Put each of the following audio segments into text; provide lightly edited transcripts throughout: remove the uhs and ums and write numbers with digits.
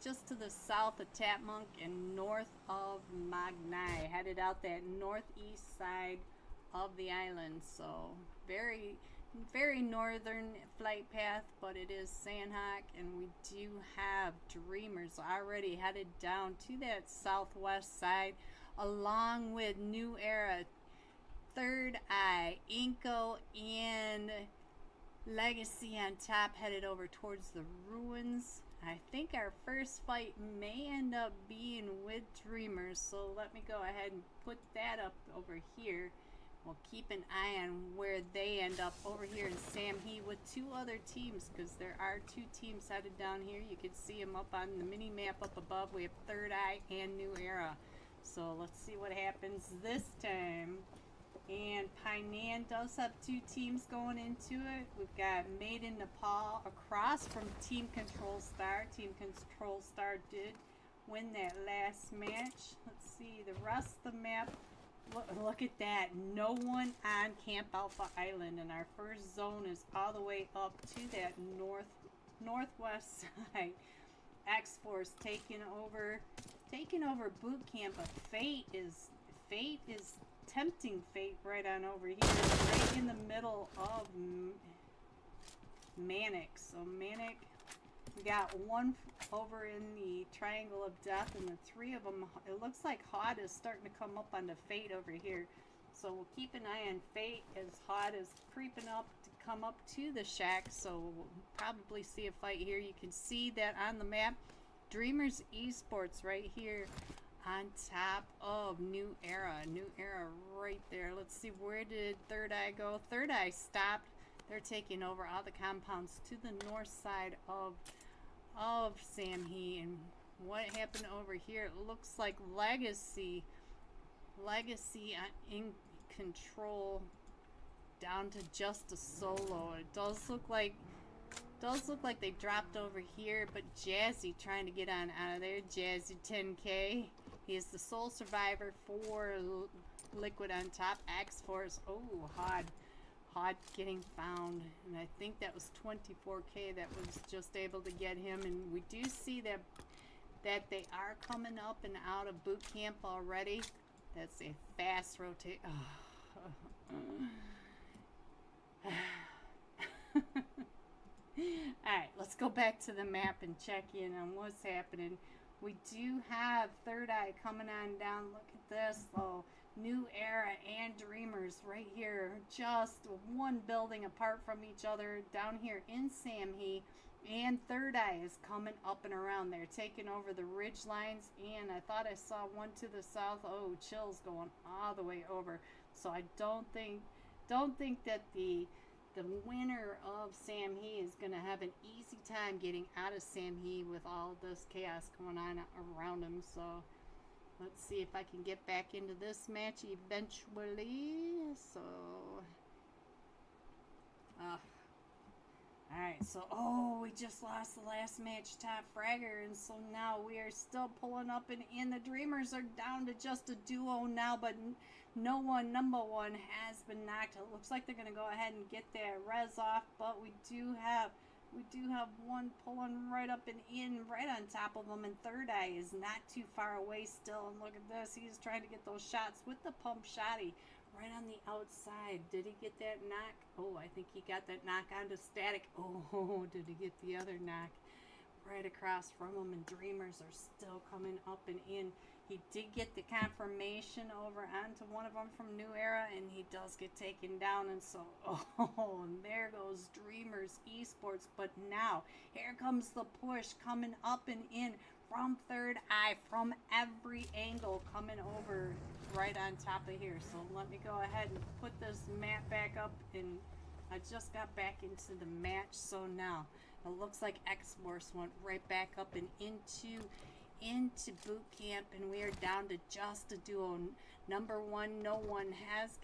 just to the south of Tapmunk and north of Magnai, headed out that northeast side of the island. So very northern flight path, but it is Sandhawk, and we do have Dreamers already headed down to that southwest side, along with New Era, Third Eye, Inko, and Legacy on top, headed over towards the ruins. I think our first fight may end up being with Dreamers, so let me go ahead and put that up over here. We'll keep an eye on where they end up over here in Samhee with two other teams, because there are two teams headed down here. You can see them up on the mini map up above. We have Third Eye and New Era. So let's see what happens this time. And Painan does have two teams going into it. We've got Made in Nepal across from Team Control Star. Team Control Star did win that last match. Let's see the rest of the map. Look at that. No one on Camp Alpha Island, and our first zone is all the way up to that northwest side. X-Force taking over boot camp, but Fate is tempting Fate right on over here, right in the middle of Manic. So Manic, we got one over in the Triangle of Death, and the three of them, it looks like Hod is starting to come up onto Fate over here. So we'll keep an eye on Fate as Hod is creeping up to come up to the shack. So we'll probably see a fight here. You can see that on the map. Dreamers Esports right here on top of New Era. New Era right there. Let's see, where did Third Eye go? Third Eye stopped. They're taking over all the compounds to the north side of Samhee. And what happened over here? It looks like Legacy in control down to just a solo. It does look like they dropped over here, but Jazzy trying to get on out of there. Jazzy 10K. He is the sole survivor for Liquid on top. X-Force. Oh, Hod getting found, and I think that was 24K that was just able to get him. And we do see that they are coming up and out of boot camp already. That's a fast rotate. Alright, let's go back to the map and check in on what's happening. We do have Third Eye coming on down. Look at this though. New Era and Dreamers right here, just one building apart from each other down here in Samhee. And Third Eye is coming up and around there, taking over the ridge lines. And I thought I saw one to the south. Oh, Chill's going all the way over. So I don't think that the winner of Samhee is going to have an easy time getting out of Samhee with all this chaos going on around him. So let's see if I can get back into this match eventually. So, alright, so, oh, we just lost the last match, top fragger, and so now we are still pulling up, and the Dreamers are down to just a duo now, but no one, number one, has been knocked. It looks like they're going to go ahead and get that res off, but we do have one pulling right up and in, right on top of them, and Third Eye is not too far away still. And look at this, he's trying to get those shots with the pump shotty right on the outside. Did he get that knock? Oh, I think he got that knock onto Static. Oh, did he get the other knock? Right across from him, and Dreamers are still coming up and in. He did get the confirmation over onto one of them from New Era, and he does get taken down. And so, oh, and there goes Dreamers Esports. But now, here comes the push coming up and in from Third Eye, from every angle, coming over right on top of here. So let me go ahead and put this map back up, and I just got back into the match. So now, it looks like X-Force went right back up and into boot camp, and we are down to just a duo. Number one, no one has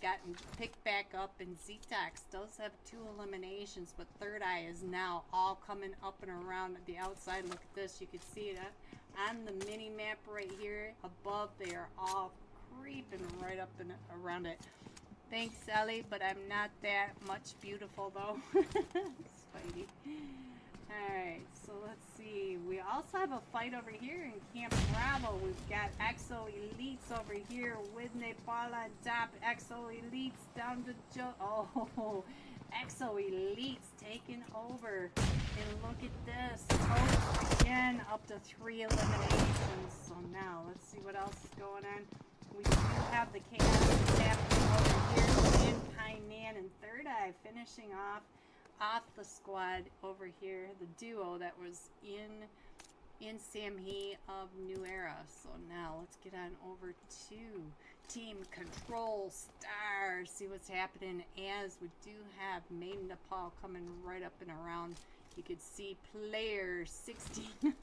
gotten picked back up, and Zetox does have 2 eliminations, but Third Eye is now all coming up and around the outside. Look at this, you can see it on the mini map right here above. They are all creeping right up and around it. Thanks, Ellie, but I'm not that much beautiful though. Spidey. Alright, so let's see. We also have a fight over here in Camp Bravo. We've got Exo Elites over here with Nepal on top. Exo Elites down to oh, Exo Elites taking over. And look at this. Oh, again, up to 3 eliminations. So now, let's see what else is going on. We do have the chaos happening over here in Painan and Third Eye finishing off the squad over here, the duo that was in Samhee of New Era. So now let's get on over to Team Control Star, see what's happening, as we do have Main Nepal coming right up and around. You could see player 69.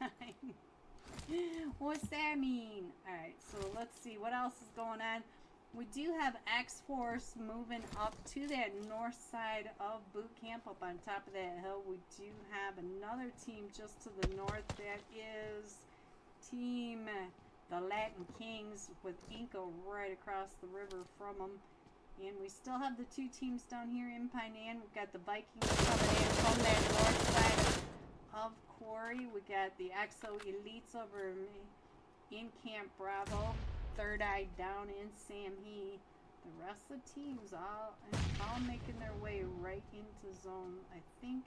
What's that mean? Alright, so let's see what else is going on. We do have X-Force moving up to that north side of boot camp, up on top of that hill. We do have another team just to the north. That is Team the Latin Kings with Inca right across the river from them. And we still have the 2 teams down here in Painan. We've got the Vikings coming in from that north side of Quarry. We got the Exo Elites over in Camp Bravo. Third Eye down in Samhee. The rest of the teams all making their way right into zone. I think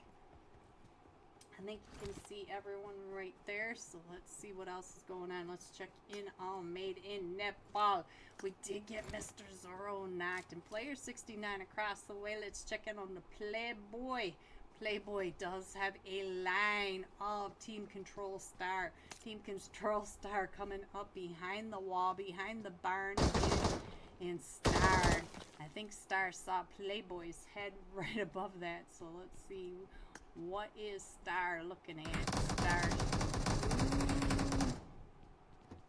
you can see everyone right there. So let's see what else is going on. Let's check in on Made in Nepal. We did get Mr. Zorro knocked and player 69 across the way. Let's check in on the Playboy. Playboy does have a line of Team Control Star. Team Control Star coming up behind the wall, behind the barn, and Star. I think Star saw Playboy's head right above that. So let's see, what is Star looking at? Star.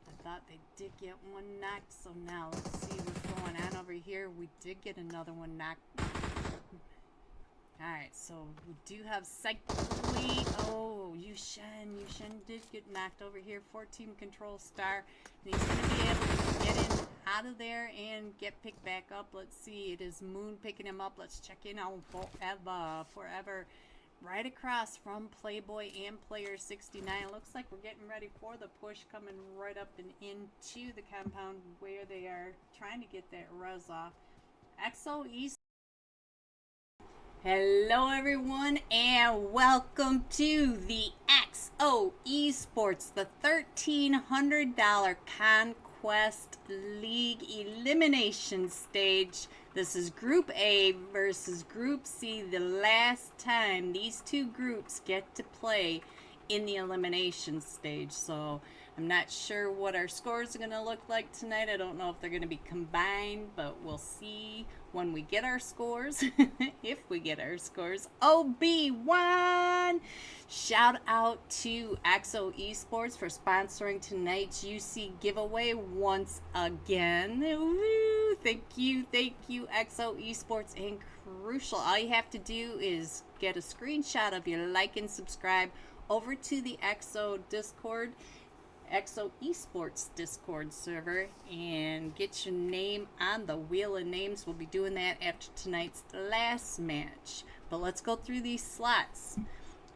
I thought they did get one knocked. So now let's see what's going on over here. We did get another one knocked. Alright, so we do have Cycly. Oh, Yushen did get knocked over here for Team Control Star. And he's going to be able to get in out of there and get picked back up. Let's see, it is Moon picking him up. Let's check in on Forever. Right across from Playboy and player 69. It looks like we're getting ready for the push, coming right up and into the compound where they are trying to get that res off. Exo East. Hello everyone and welcome to the XO Esports, the $1,300 Conquest League Elimination Stage. This is Group A versus Group C, the last time these 2 groups get to play in the elimination stage. So I'm not sure what our scores are going to look like tonight. I don't know if they're going to be combined, but we'll see when we get our scores. If we get our scores. OB1! Shout out to XO Esports for sponsoring tonight's UC giveaway once again. Woo! Thank you, XO Esports. And crucial, all you have to do is get a screenshot of your like and subscribe over to the XO Discord, XO Esports Discord server, and get your name on the wheel of names. We'll be doing that after tonight's last match. But let's go through these slots.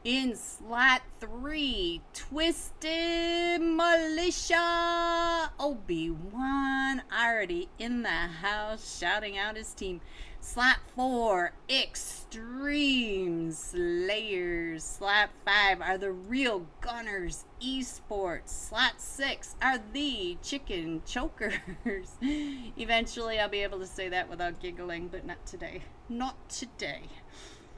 In slot 3, Twisted Militia. OB1 already in the house, shouting out his team. Slot 4, Extreme Slayers. Slot 5 are the Real Gunners Esports. Slot 6 are the Chicken Chokers. Eventually I'll be able to say that without giggling, but not today. Not today.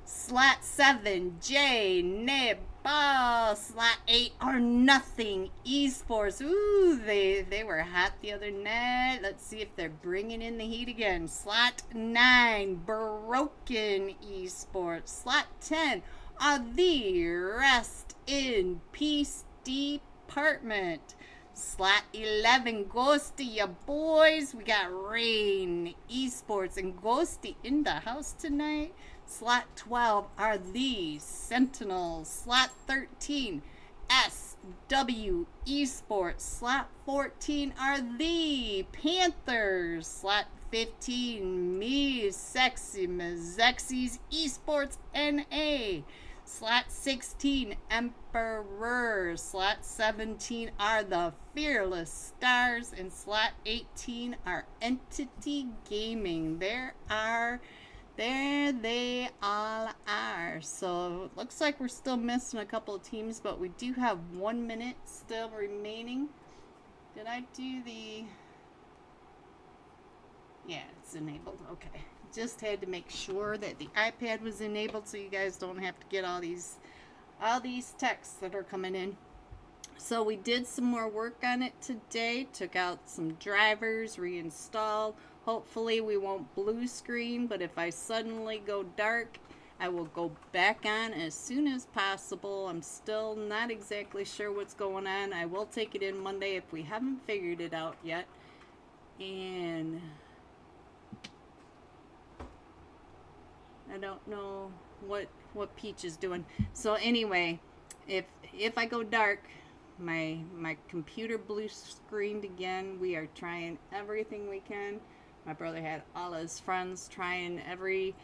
Slot 7, J Nebal. Slot 8 are Nothing Esports. Ooh, they were hot the other night. Let's see if they're bringing in the heat again. Slot 9, Broken Esports. Slot 10 are the Rest in Peace Department. Slot 11, Ghosty, ya boys. We got Rain Esports and Ghosty in the house tonight. Slot 12 are the Sentinels. Slot 13, SW Esports. Slot 14 are the Panthers. Slot 15, me, Sexy Mazexy's Esports NA. Slot 16, Emperor. Slot 17 are the Fearless Stars. And slot 18 are Entity Gaming. There they all are. So it looks like we're still missing a couple of teams, but we do have 1 minute still remaining. Did I do the... Yeah, it's enabled. Okay. Just had to make sure that the iPad was enabled so you guys don't have to get all these texts that are coming in. So we did some more work on it today. Took out some drivers, reinstalled. Hopefully we won't blue screen, but if I suddenly go dark, I will go back on as soon as possible. I'm still not exactly sure what's going on. I will take it in Monday if we haven't figured it out yet. And I don't know what Peach is doing. So anyway, if I go dark, my computer blue screened again. We are trying everything we can. My brother had all his friends trying every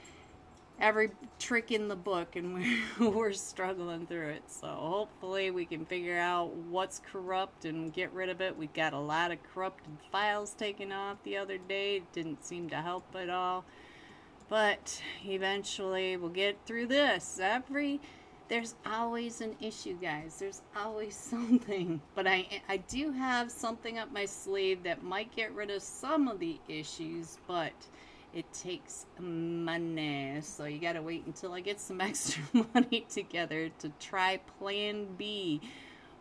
trick in the book, and we're struggling through it. So hopefully we can figure out what's corrupt and get rid of it. We got a lot of corrupted files taken off the other day. It didn't seem to help at all. But eventually we'll get through this. There's always an issue, guys. There's always something. But I do have something up my sleeve that might get rid of some of the issues, but it takes money. So you gotta wait until I get some extra money together to try plan B.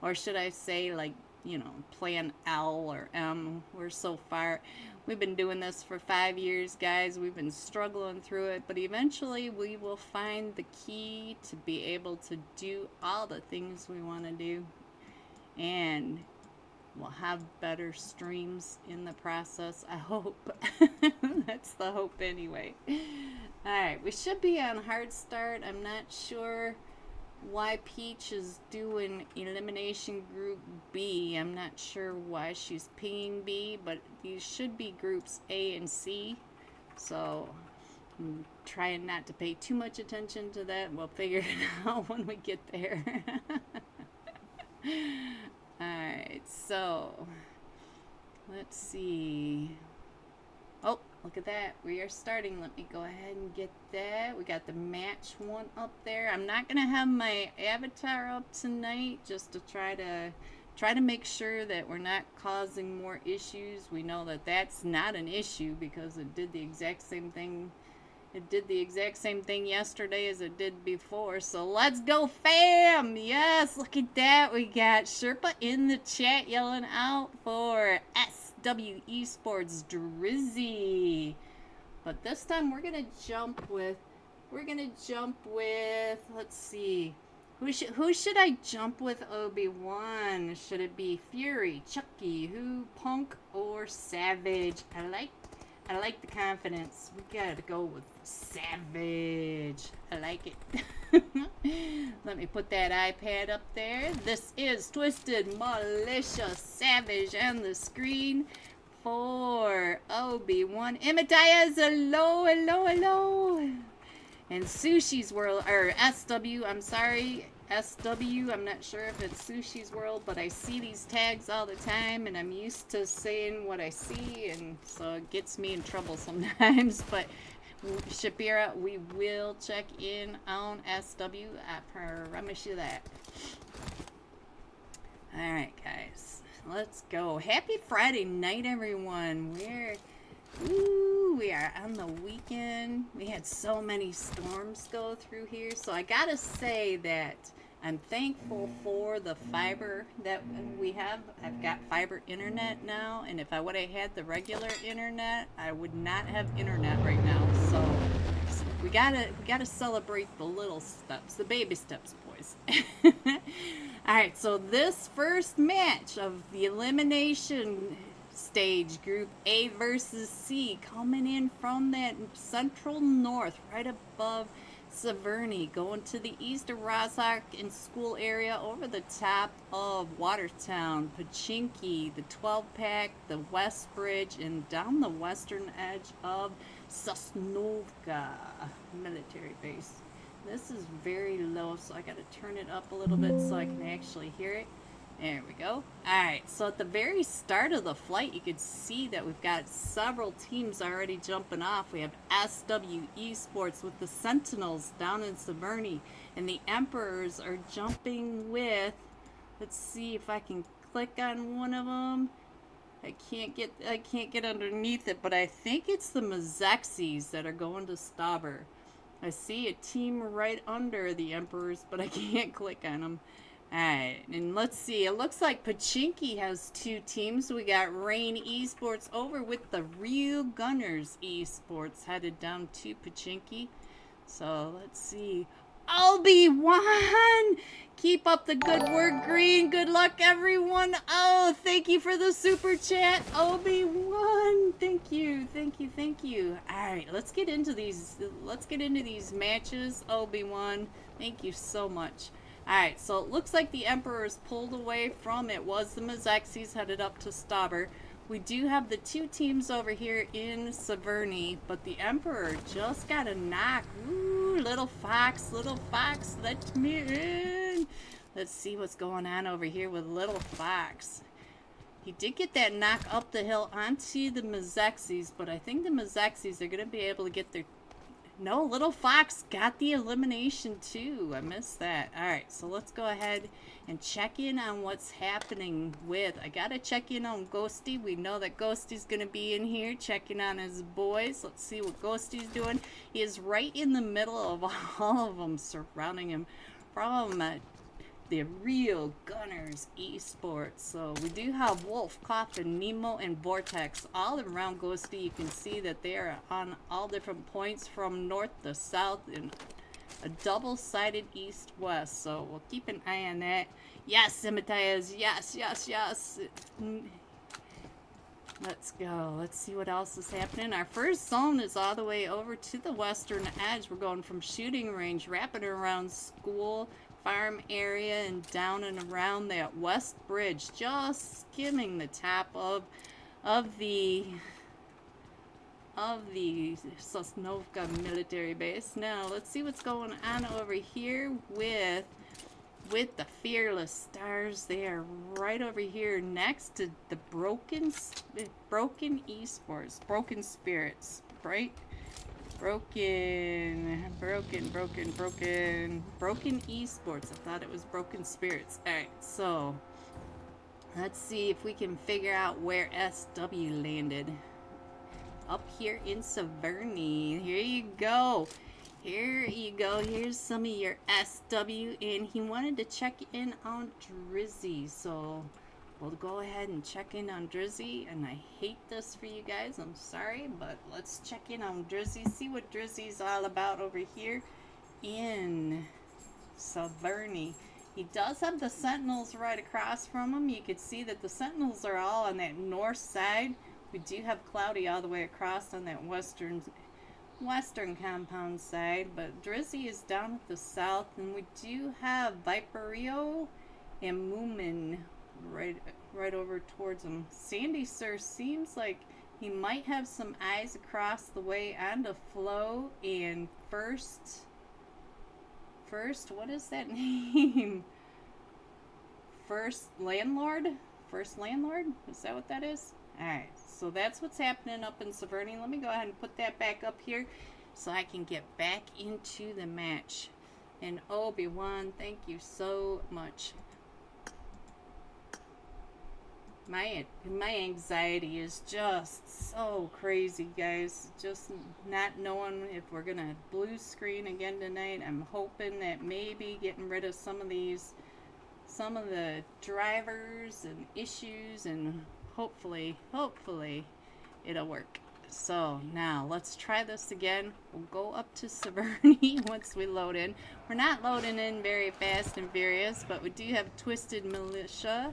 Or should I say, like, you know, plan L or M. We've been doing this for 5 years, guys. We've been struggling through it, but eventually we will find the key to be able to do all the things we want to do, and we'll have better streams in the process, I hope. That's the hope anyway. Alright, we should be on hard start. I'm not sure why Peach is doing Elimination Group B. I'm not sure why she's pinging B, but these should be groups A and C. So I'm trying not to pay too much attention to that. We'll figure it out when we get there. Alright, so let's see. Oh, look at that. We are starting. Let me go ahead and get that. We got the match one up there. I'm not going to have my avatar up tonight just to try to make sure that we're not causing more issues. We know that that's not an issue because it did the exact same thing. It did the exact same thing yesterday as it did before. So let's go, fam! Yes, look at that. We got Sherpa in the chat yelling out for SW Esports Drizzy. But this time we're gonna jump with, let's see. Who should I jump with, Obi-Wan? Should it be Fury, Chucky, Punk, or Savage? I like the confidence. We gotta go with Savage. I like it. Let me put that iPad up there. This is Twisted Militia Savage on the screen for Obi-Wan. Imitias, hello. And Sushi's World, or SW, I'm sorry. SW, I'm not sure if it's Sushi's World, but I see these tags all the time, and I'm used to saying what I see, and so it gets me in trouble sometimes. But Shapira, we will check in on SW, I promise you that. Alright, guys, let's go. Happy Friday night, everyone. We are on the weekend. We had so many storms go through here, so I gotta say that I'm thankful for the fiber that we have. I've got fiber internet now, and if I would have had the regular internet, I would not have internet right now. So we gotta celebrate the little steps, the baby steps, boys. Alright, so this first match of the elimination stage, Group A versus C, coming in from that central north, right above Severny, going to the east of Rozhok and school area, over the top of Watertown, Pachinki, the 12-pack, the West Bridge, and down the western edge of Sosnovka military base. This is very low, so I gotta turn it up a little bit so I can actually hear it. There we go. Alright, so at the very start of the flight, you can see that we've got several teams already jumping off. We have SW Esports with the Sentinels down in Severny, and the Emperors are jumping with, let's see if I can click on one of them. I can't get underneath it, but I think it's the Mazexis that are going to Stauber. I see a team right under the Emperors, but I can't click on them. Alright, and let's see. It looks like Pachinki has 2 teams. We got Rain Esports over with the Real Gunners Esports headed down to Pachinki. So let's see. Obi-Wan! Keep up the good work, Green. Good luck, everyone. Oh, thank you for the super chat, Obi-Wan. Thank you, thank you, thank you. All right, let's get into these. Let's get into these matches, Obi-Wan. Thank you so much. All right, so it looks like the Emperor's pulled away from it. Was the Mazexis headed up to Stauber. We do have the 2 teams over here in Severny, but the Emperor just got a knock. Ooh, little fox, let me in. Let's see what's going on over here with little fox. He did get that knock up the hill onto the Mazexis, but I think the Mazexis are going to be able to get their... No, little fox got the elimination too. I missed that. Alright, so let's go ahead and check in on what's happening with... I gotta check in on Ghosty. We know that Ghosty's gonna be in here checking on his boys. Let's see what Ghosty's doing. He is right in the middle of all of them surrounding him from the Real Gunners Esports. So we do have Wolf, Coffin, Nemo, and Vortex all around Ghosty. You can see that they are on all different points from north to south in a double-sided east-west. So we'll keep an eye on that. Yes, Simatias. Yes, yes, yes. Let's go. Let's see what else is happening. Our first zone is all the way over to the western edge. We're going from shooting range, wrapping around school, farm area, and down and around that west bridge, just skimming the top of the Sosnovka military base. Now let's see what's going on over here with the Fearless Stars. They are right over here next to the Broken Esports, Broken Spirits, right? Broken Esports. I thought it was Broken Spirits. Alright, so let's see if we can figure out where SW landed. Up here in Severny. Here you go. Here you go. Here's some of your SW, and he wanted to check in on Drizzy, so we'll go ahead and check in on Drizzy. And I hate this for you guys, I'm sorry, but let's check in on Drizzy, see what Drizzy's all about over here in Severny. He does have the Sentinels right across from him. You can see that the Sentinels are all on that north side. We do have Cloudy all the way across on that western compound side, but Drizzy is down at the south, and we do have Viperio and Moomin right over towards him. Sandy Sir seems like he might have some eyes across the way onto Flo and First, what is that name? First Landlord? Is that what that is? Alright, so that's what's happening up in Severny. Let me go ahead and put that back up here so I can get back into the match. And Obi-Wan, thank you so much. My anxiety is just so crazy, guys. Just not knowing if we're gonna blue screen again tonight. I'm hoping that maybe getting rid of some of the drivers and issues, and hopefully it'll work. So now let's try this again. We'll go up to Severny once we load in. We're not loading in very fast and furious, but we do have Twisted Militia.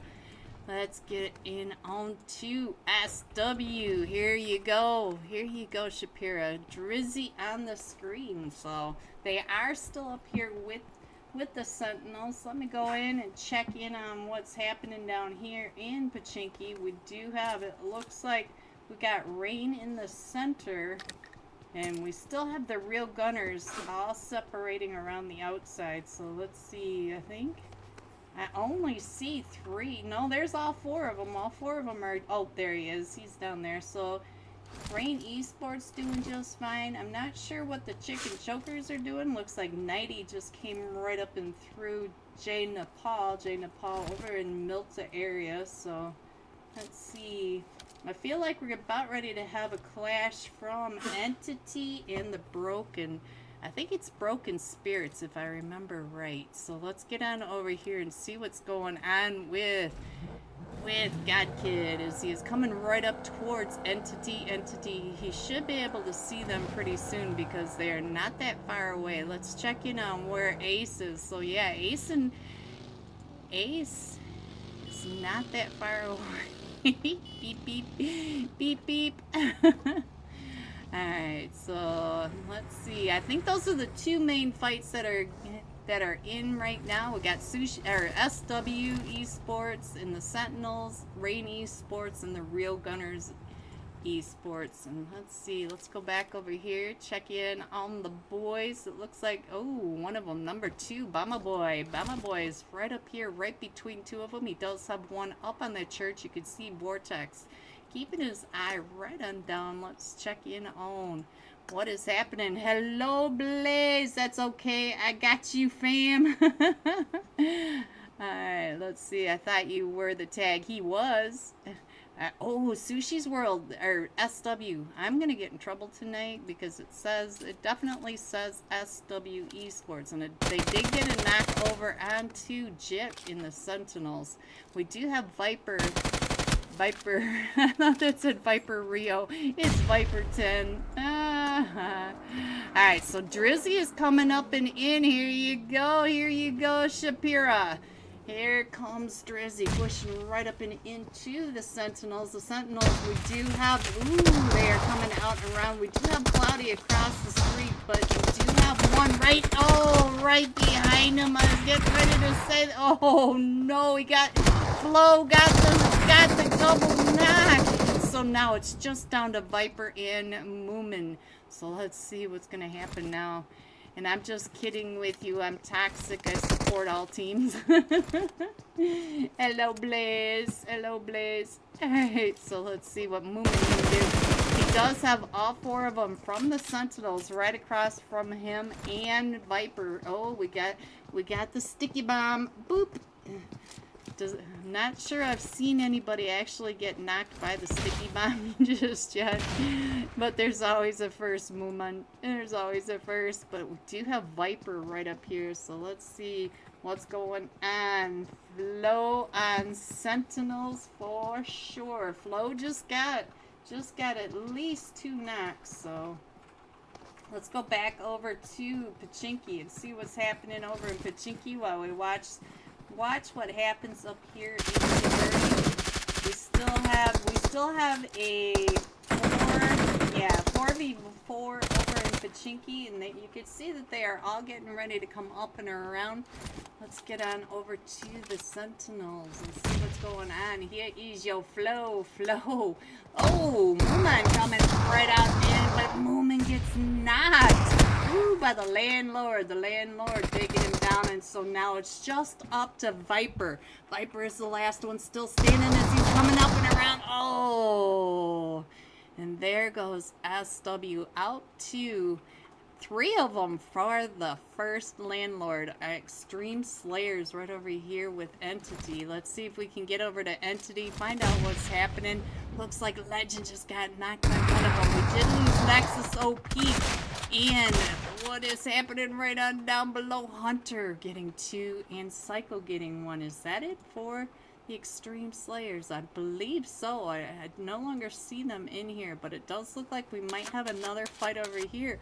Let's get in on to SW. Here you go, Shapira. Drizzy on the screen. So they are still up here with the Sentinels. Let me go in and check in on what's happening down here in Pachinki. We do have, it looks like we got Rain in the center And we still have the real gunners all separating around the outside. So let's see, I think I only see 3. No, there's all 4 of them. All 4 of them are, oh, there he is. He's down there. So Rain Esports doing just fine. I'm not sure what the chicken chokers are doing. Looks like Nighty just came right up and through J Nepal over in Milta area. So let's see. I feel like we're about ready to have a clash from Entity and the Broken. I think it's Broken Spirits if I remember right. So let's get on over here and see what's going on with God Kid as he is coming right up towards Entity. He should be able to see them pretty soon because they are not that far away. Let's check in on where Ace is. So yeah, Ace is not that far away. Beep beep beep beep. Alright, so let's see. I think those are the 2 main fights that are in right now. We got SW Esports and the Sentinels, Rain Esports, and the Real Gunners Esports. And let's see, let's go back over here, check in on the boys. It looks like, oh, one of them, number 2, Bama Boy is right up here, right between 2 of them. He does have one up on the church. You can see Vortex keeping his eye right on down. Let's check in on what is happening. Hello, Blaze. That's okay. I got you, fam. Alright, let's see. I thought you were the tag. He was. Oh, Sushi's World, or SW. I'm going to get in trouble tonight because it definitely says SW Esports. And they did get a knock over onto Jip in the Sentinels. We do have Viper. I thought that said Viper Rio. It's Viper 10. Alright, so Drizzy is coming up and in. Here you go, Shapira. Here comes Drizzy pushing right up and into the Sentinels. The Sentinels, we do have, ooh, they are coming out and around. We do have Cloudy across the street, but we do have one right behind him. I was getting ready to say, oh no, Flo got the double knock. So now it's just down to Viper and Moomin. So let's see what's going to happen now. And I'm just kidding with you. I'm toxic. I support all teams. Hello, Blaze. Alright, so let's see what Moomin can do. He does have all 4 of them from the Sentinels right across from him and Viper. Oh, we got the sticky bomb. Boop. Not sure I've seen anybody actually get knocked by the sticky bomb just yet. But there's always a first, Moomin. There's always a first. But we do have Viper right up here. So let's see what's going on. Flo on Sentinels for sure. Flo just got at least 2 knocks. So let's go back over to Pachinki and see what's happening over in Pachinki while we watch what happens up here in the We still have a 4v4 over in Pachinki, and you can see that they are all getting ready to come up and around. Let's get on over to the Sentinels and see what's going on. Here is your Flo. Oh, Moomin coming right out in, but Moomin gets knocked. Ooh, by the landlord taking him down, and so now it's just up to Viper. Viper is the last one still standing as he's coming up and around. Oh, and there goes SW out to 3 of them for the first landlord. Extreme Slayers right over here with Entity. Let's see if we can get over to Entity, find out what's happening. Looks like Legend just got knocked by one of them. We did lose Nexus OP. And what is happening right on down below? Hunter getting 2 and Psycho getting 1. Is that it for the Extreme Slayers? I believe so. I no longer see them in here, but it does look like we might have another fight over here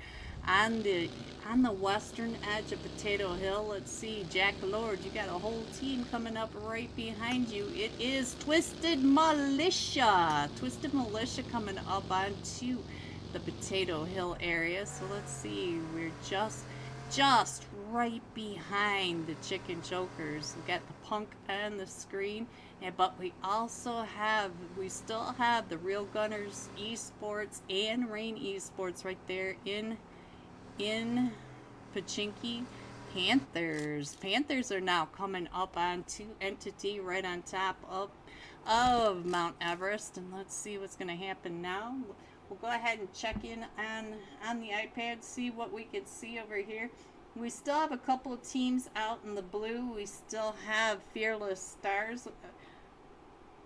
on the western edge of Potato Hill. Let's see, Jack Lord, you got a whole team coming up right behind you. It is Twisted Militia coming up onto the Potato Hill area. So let's see, we're just right behind the Chicken Jokers. We got the Punk on the screen, but we still have the Real Gunners Esports and Rain Esports right there in Pachinki. Panthers are now coming up on 2 Entity right on top of Mount Everest, and let's see what's going to happen now. We'll go ahead and check in on the iPad, see what we can see over here. We still have a couple of teams out in the blue. We still have Fearless Stars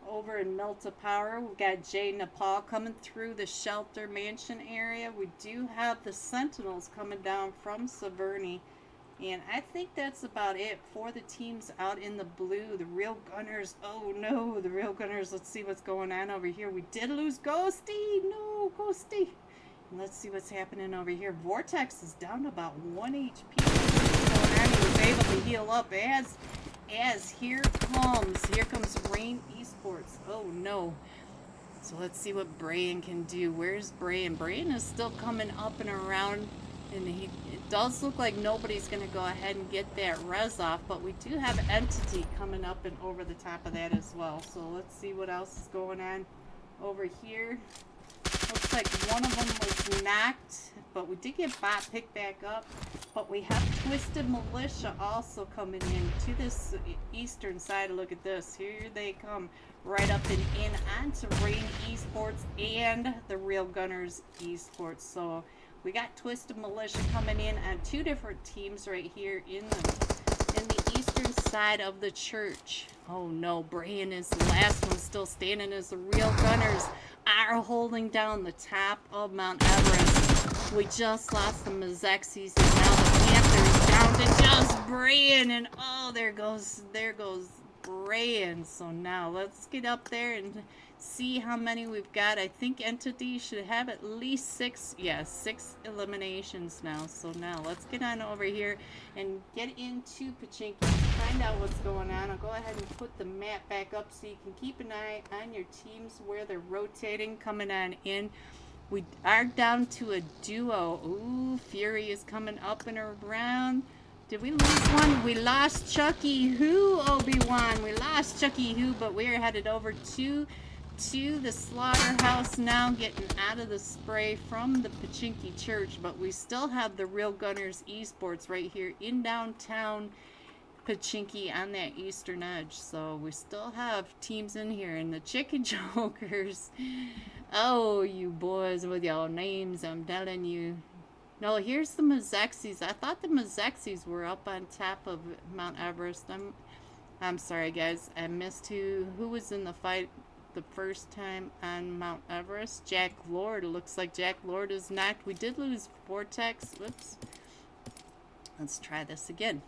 over in Melta Power. We've got Jay Nepal coming through the Shelter Mansion area. We do have the Sentinels coming down from Severny. And I think that's about it for the teams out in the blue. The Real Gunners. Oh no, the Real Gunners. Let's see what's going on over here. We did lose Ghosty. No, Ghosty. And let's see what's happening over here. Vortex is down to about 1 HP. What's going on? He was able to heal up as here comes Rain Esports. Oh no. So let's see what Brian can do. Where's Brian? Brian is still coming up and around. And it does look like nobody's going to go ahead and get that res off, but we do have Entity coming up and over the top of that as well. So let's see what else is going on over here. Looks like one of them was knocked, but we did get bot picked back up. But we have Twisted Militia also coming in to this eastern side. Look at this. Here they come right up and in onto Rain Esports and the Real Gunners Esports. So we got Twisted Militia coming in on 2 different teams right here in the eastern side of the church. Oh no, Brian is the last one still standing as the Real Gunners are holding down the top of Mount Everest. We just lost the Mazexis, and now the Panthers down to just Brian, and oh, there goes Brian. So now let's get up there and see how many we've got. I think Entity should have at least 6 eliminations now. So now let's get on over here and get into Pachinki, find out what's going on. I'll go ahead and put the map back up so you can keep an eye on your teams where they're rotating, coming on in. We are down to a duo. Ooh, Fury is coming up and around. Did we lose one? We lost Chucky Who, Obi-Wan. We lost Chucky Who, but we are headed over to the slaughterhouse now, getting out of the spray from the Pachinki Church. But we still have the Real Gunners Esports right here in downtown Pachinki on that eastern edge. So we still have teams in here. And the Chicken Jokers, oh, you boys with your names, I'm telling you. No, here's the Mazexis. I thought the Mazexis were up on top of Mount Everest. I'm sorry, guys. I missed who was in the fight the first time on Mount Everest. Jack Lord. It looks like Jack Lord is knocked. We did lose Vortex. Whoops. Let's try this again.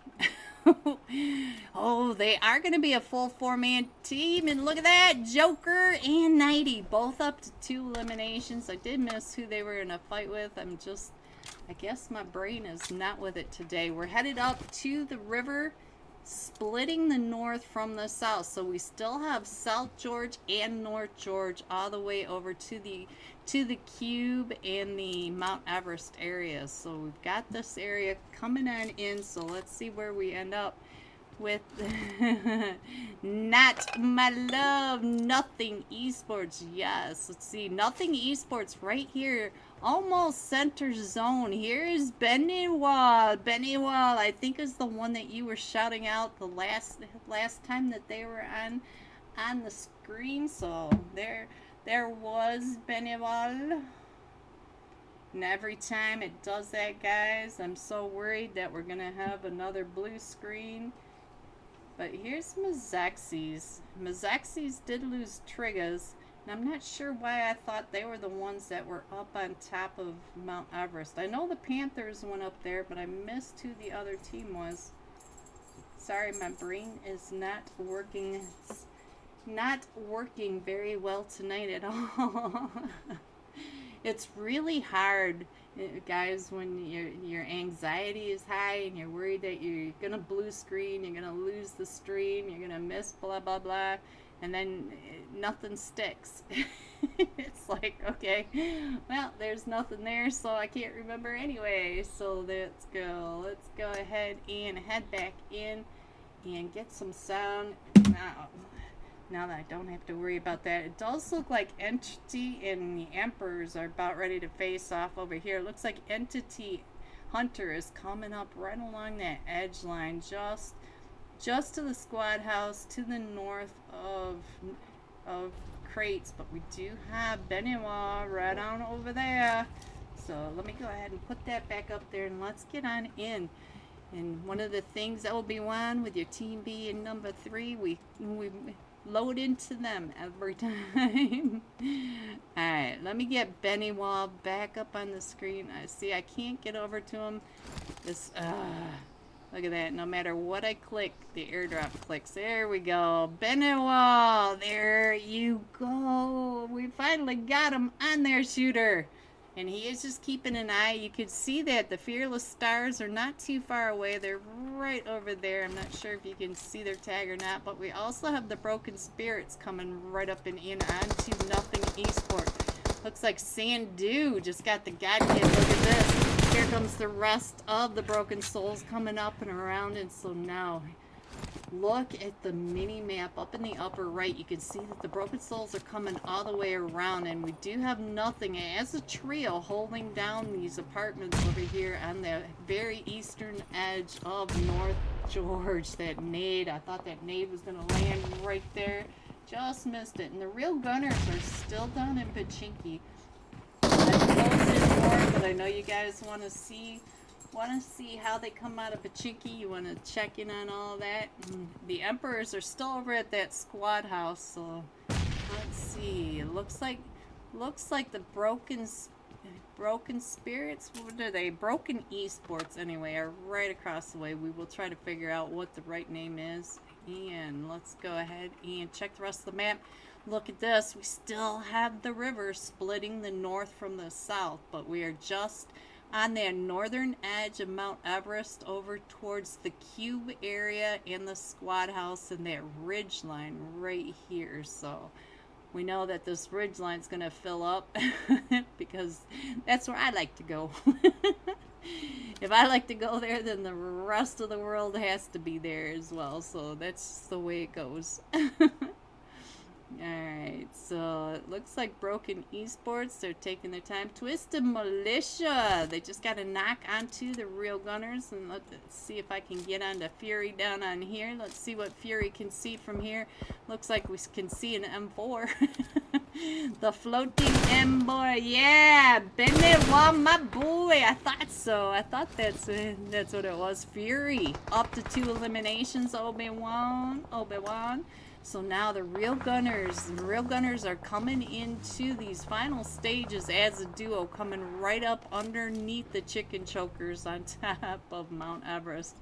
Oh, they are going to be a full 4-man team. And look at that. Joker and Nighty. Both up to 2 eliminations. I did miss who they were in a fight with. I guess my brain is not with it today. We're headed up to the river, splitting the north from the south. So we still have South George and North George all the way over to the Cube and the Mount Everest area. So we've got this area coming on in. So let's see where we end up with Not My Love, Nothing Esports. Yes, let's see, Nothing Esports right here, almost center zone. Here is Bennywall. Bennywall, I think, is the one that you were shouting out the last time that they were on the screen. So there was Bennywall. And every time it does that, guys, I'm so worried that we're gonna have another blue screen. But here's Mazexis. Mazexis did lose Trigas, and I'm not sure why I thought they were the ones that were up on top of Mount Everest. I know the Panthers went up there, but I missed who the other team was. Sorry, my brain is not working. It's not working very well tonight at all. It's really hard, guys, when your anxiety is high and you're worried that you're gonna blue screen, you're gonna lose the stream, you're gonna miss blah blah blah. and then nothing sticks. It's like, okay, well, there's nothing there, so I can't remember anyway. So let's go ahead and head back in and get some sound now that I don't have to worry about that. It does look like Entity and the Emperors are about ready to face off over here. It looks like Entity Hunter is coming up right along that edge line, just to the squad house to the north of crates. But we do have Benoit right on over there. So let me go ahead and put that back up there, and let's get on in. And one of the things that will be on with your team B and number 3, we load into them every time. Alright, let me get Benoit back up on the screen. I see I can't get over to him. Look at that. No matter what I click, the airdrop clicks. There we go. Benoit! There you go. We finally got him on there, shooter. And he is just keeping an eye. You can see that the Fearless Stars are not too far away. They're right over there. I'm not sure if you can see their tag or not. But we also have the Broken Spirits coming right up and in onto Nothing Esports. Looks like Sandu just got the God Kid. Look at this. Here comes the rest of the Broken Souls coming up and around. And so now, look at the mini map up in the upper right. You can see that the Broken Souls are coming all the way around, and we do have Nothing as a trio holding down these apartments over here on the very eastern edge of North George. That nade, I thought that nade was going to land right there. Just missed it. And the real gunners are still down in Pachinki. I closed it more, but I know you guys want to see how they come out of Pachinki. You want to check in on all that. The Emperors are still over at that squad house, so let's see. It looks like the Broken Spirits, what are they? Broken Esports anyway, are right across the way. We will try to figure out what the right name is. And let's go ahead and check the rest of the map. Look at this. We still have the river splitting the north from the south, but we are just on the northern edge of Mount Everest over towards the Cube area and the squad house and that ridge line right here. So we know that this ridge line is going to fill up because that's where I like to go. If I like to go there, then the rest of the world has to be there as well. So that's the way it goes. Alright, so it looks like Broken Esports, they're taking their time. Twisted Militia, they just got to knock onto the real gunners. And let's see if I can get onto Fury down on here. Let's see what Fury can see from here. Looks like we can see an M4. The floating M4, yeah! Benoit, my boy! I thought so. I thought that's what it was. Fury, up to 2 eliminations, Obi-Wan. So now the real gunners are coming into these final stages as a duo, coming right up underneath the chicken chokers on top of Mount Everest.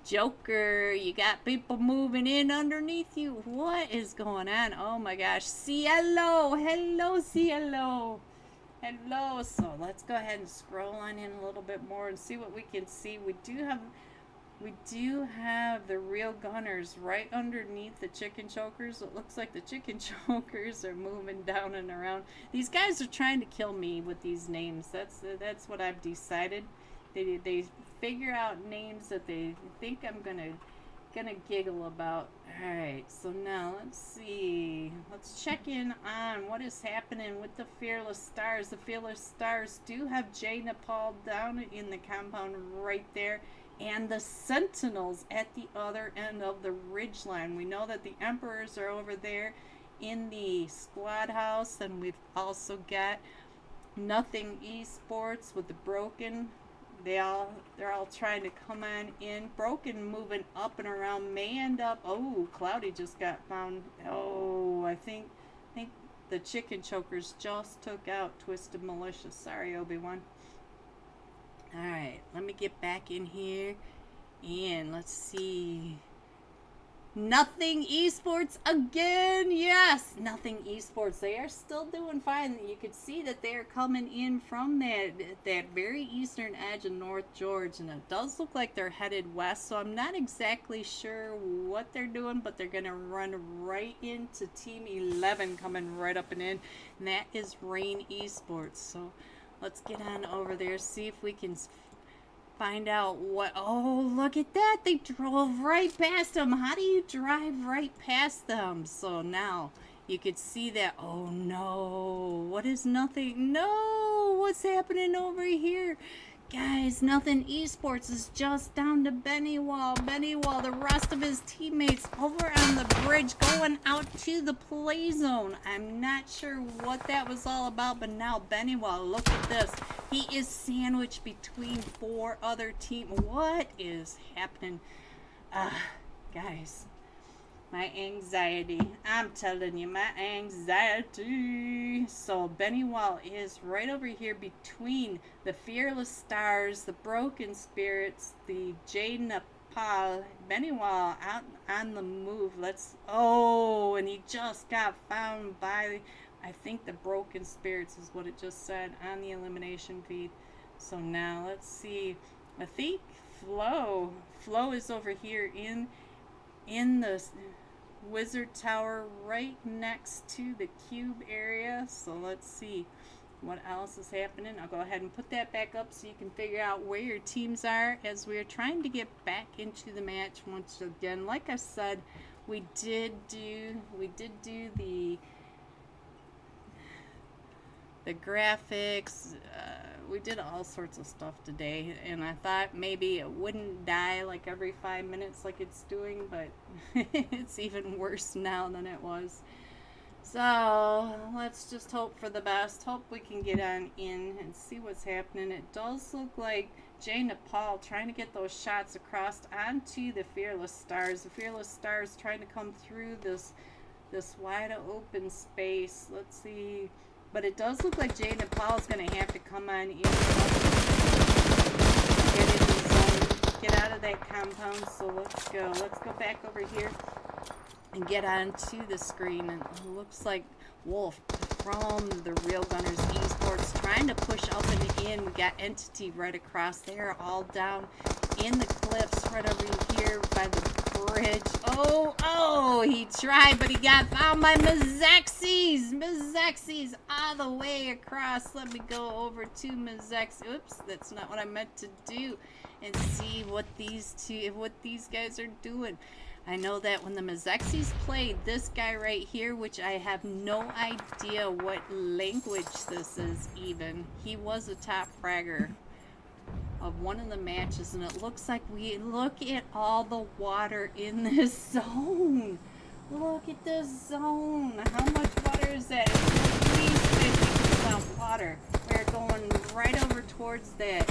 Joker, you got people moving in underneath you. What is going on? Oh my gosh. Cielo, hello Cielo. Hello. So let's go ahead and scroll on in a little bit more and see what we can see. We do have the real gunners right underneath the chicken chokers. It looks like the chicken chokers are moving down and around. These guys are trying to kill me with these names. That's what I've decided. They figure out names that they think I'm gonna giggle about. Alright, so now let's see. Let's check in on what is happening with the Fearless Stars. The Fearless Stars do have J Nepal down in the compound right there, and the Sentinels at the other end of the ridge line. We know that the Emperors are over there in the squad house, and we've also got Nothing Esports with the Broken. They're all trying to come on in. Broken moving up and around, may end up. Oh, Cloudy just got found. Oh, I think the chicken chokers just took out Twisted Militia. Sorry, Obi-Wan. Alright, let me get back in here and let's see. Nothing Esports again. Yes, Nothing Esports. They are still doing fine. You could see that they are coming in from that very eastern edge of North George, and it does look like they're headed west. So I'm not exactly sure what they're doing, but they're gonna run right into Team 11 coming right up and in, and that is Rain Esports. So let's get on over there, see if we can find out what. Oh, look at that, they drove right past them. How do you drive right past them? So now you could see that. Oh no, what is Nothing? No, what's happening over here? Guys, Nothing Esports is just down to Bennywall. The rest of his teammates over on the bridge going out to the play zone. I'm not sure what that was all about, but now Bennywall, look at this. He is sandwiched between 4 other teams. What is happening? Guys, my anxiety. I'm telling you, my anxiety. So Bennywall is right over here between the Fearless Stars, the Broken Spirits, the Jade Nepal. Bennywall out on the move. Oh, and he just got found by, I think, the Broken Spirits is what it just said on the elimination feed. So now let's see. I think Flo is over here in the Wizard Tower right next to the cube area. So let's see what else is happening. I'll go ahead and put that back up so you can figure out where your teams are as we're trying to get back into the match once again. Like I said, we did do the graphics. We did all sorts of stuff today, and I thought maybe it wouldn't die like every 5 minutes like it's doing, but it's even worse now than it was. So let's just hope for the best. Hope we can get on in and see what's happening. It does look like Jay Nepal trying to get those shots across onto the Fearless Stars. The Fearless Stars trying to come through this wide open space. Let's see. But it does look like Jay Nepal is going to have to come on in, get in the zone, get out of that compound. So let's go back over here and get onto the screen. And it looks like Wolf from the Real Gunners Esports trying to push up and in. We got Entity right across there, all down in the cliffs right over here by the bridge. Oh, he tried, but he got found by Mizexes. Mizexes all the way across. Let me go over to Mizex. Oops, that's not what I meant to do. And see what these guys are doing. I know that when the Mizexes played this guy right here, which I have no idea what language this is even, he was a top fragger of one of the matches, and it looks like look at all the water in this zone. Look at this zone. How much water is that? It's at least 50% water. We're going right over towards that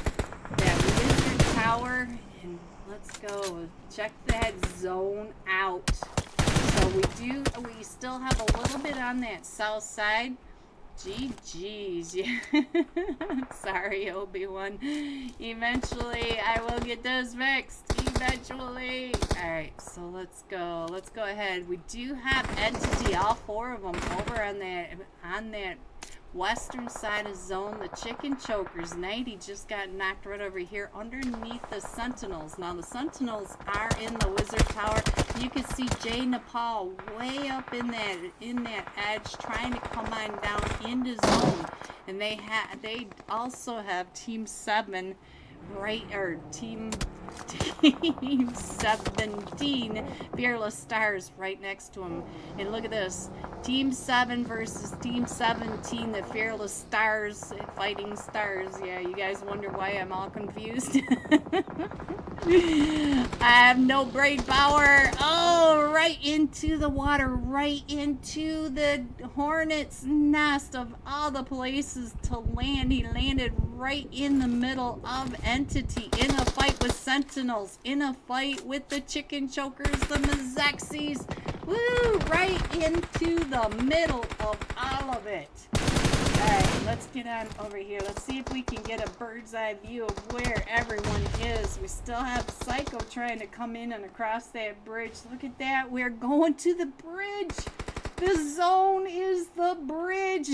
Wizard Tower, and let's go check that zone out. So we still have a little bit on that south side. GG's, yeah. Sorry, Obi-Wan. Eventually, I will get this fixed. Eventually. Alright, so let's go. Let's go ahead. We do have Entity, all 4 of them, over on that western side of zone. The Chicken Chokers. 90 just got knocked right over here underneath the Sentinels. Now, the Sentinels are in the Wizard Tower. You can see Jay Nepal way up in that edge trying to come on down into zone. And they also have Team 7 Team 17 Fearless Stars right next to him. And look at this. Team 7 versus Team 17, the Fearless Stars, Fighting Stars. Yeah, you guys wonder why I'm all confused. I have no brain power. Oh, right into the water, right into the hornet's nest of all the places to land. He landed right in the middle of Entity, in a fight with Sentinels, in a fight with the Chicken Chokers, the Mizexes. Woo! Right into the middle of all of it. Alright, let's get on over here. Let's see if we can get a bird's eye view of where everyone is. We still have Psycho trying to come in and across that bridge. Look at that. We're going to the bridge. The zone is the bridge.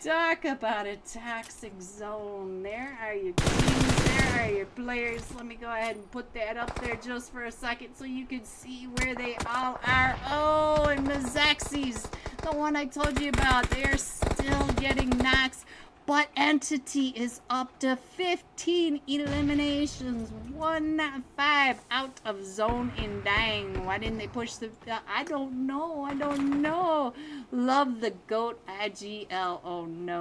Talk about a toxic zone. There are your teams. There are your players. Let me go ahead and put that up there just for a second so you can see where they all are. Oh, and Mazaxis, the one I told you about, they're still getting knocks. But Entity is up to 15 eliminations. 1-5 out of zone and dying. Why didn't they push the... I don't know. I don't know. Love the GOAT IGL. Oh, no.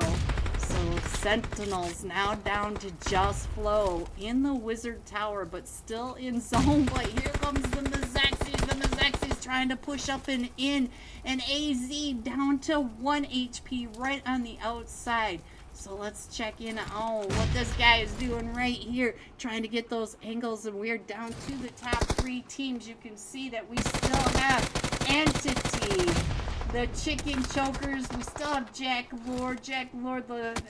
So Sentinels now down to just Flow in the Wizard Tower, but still in zone. But here comes the Mazaxis. The Mazaxis trying to push up and in. And AZ down to 1 HP right on the outside. So let's check in on what this guy is doing right here, trying to get those angles, and we're down to the top 3 teams. You can see that we still have Entity, the Chicken Chokers, we still have Jack Lord, Jack Lord and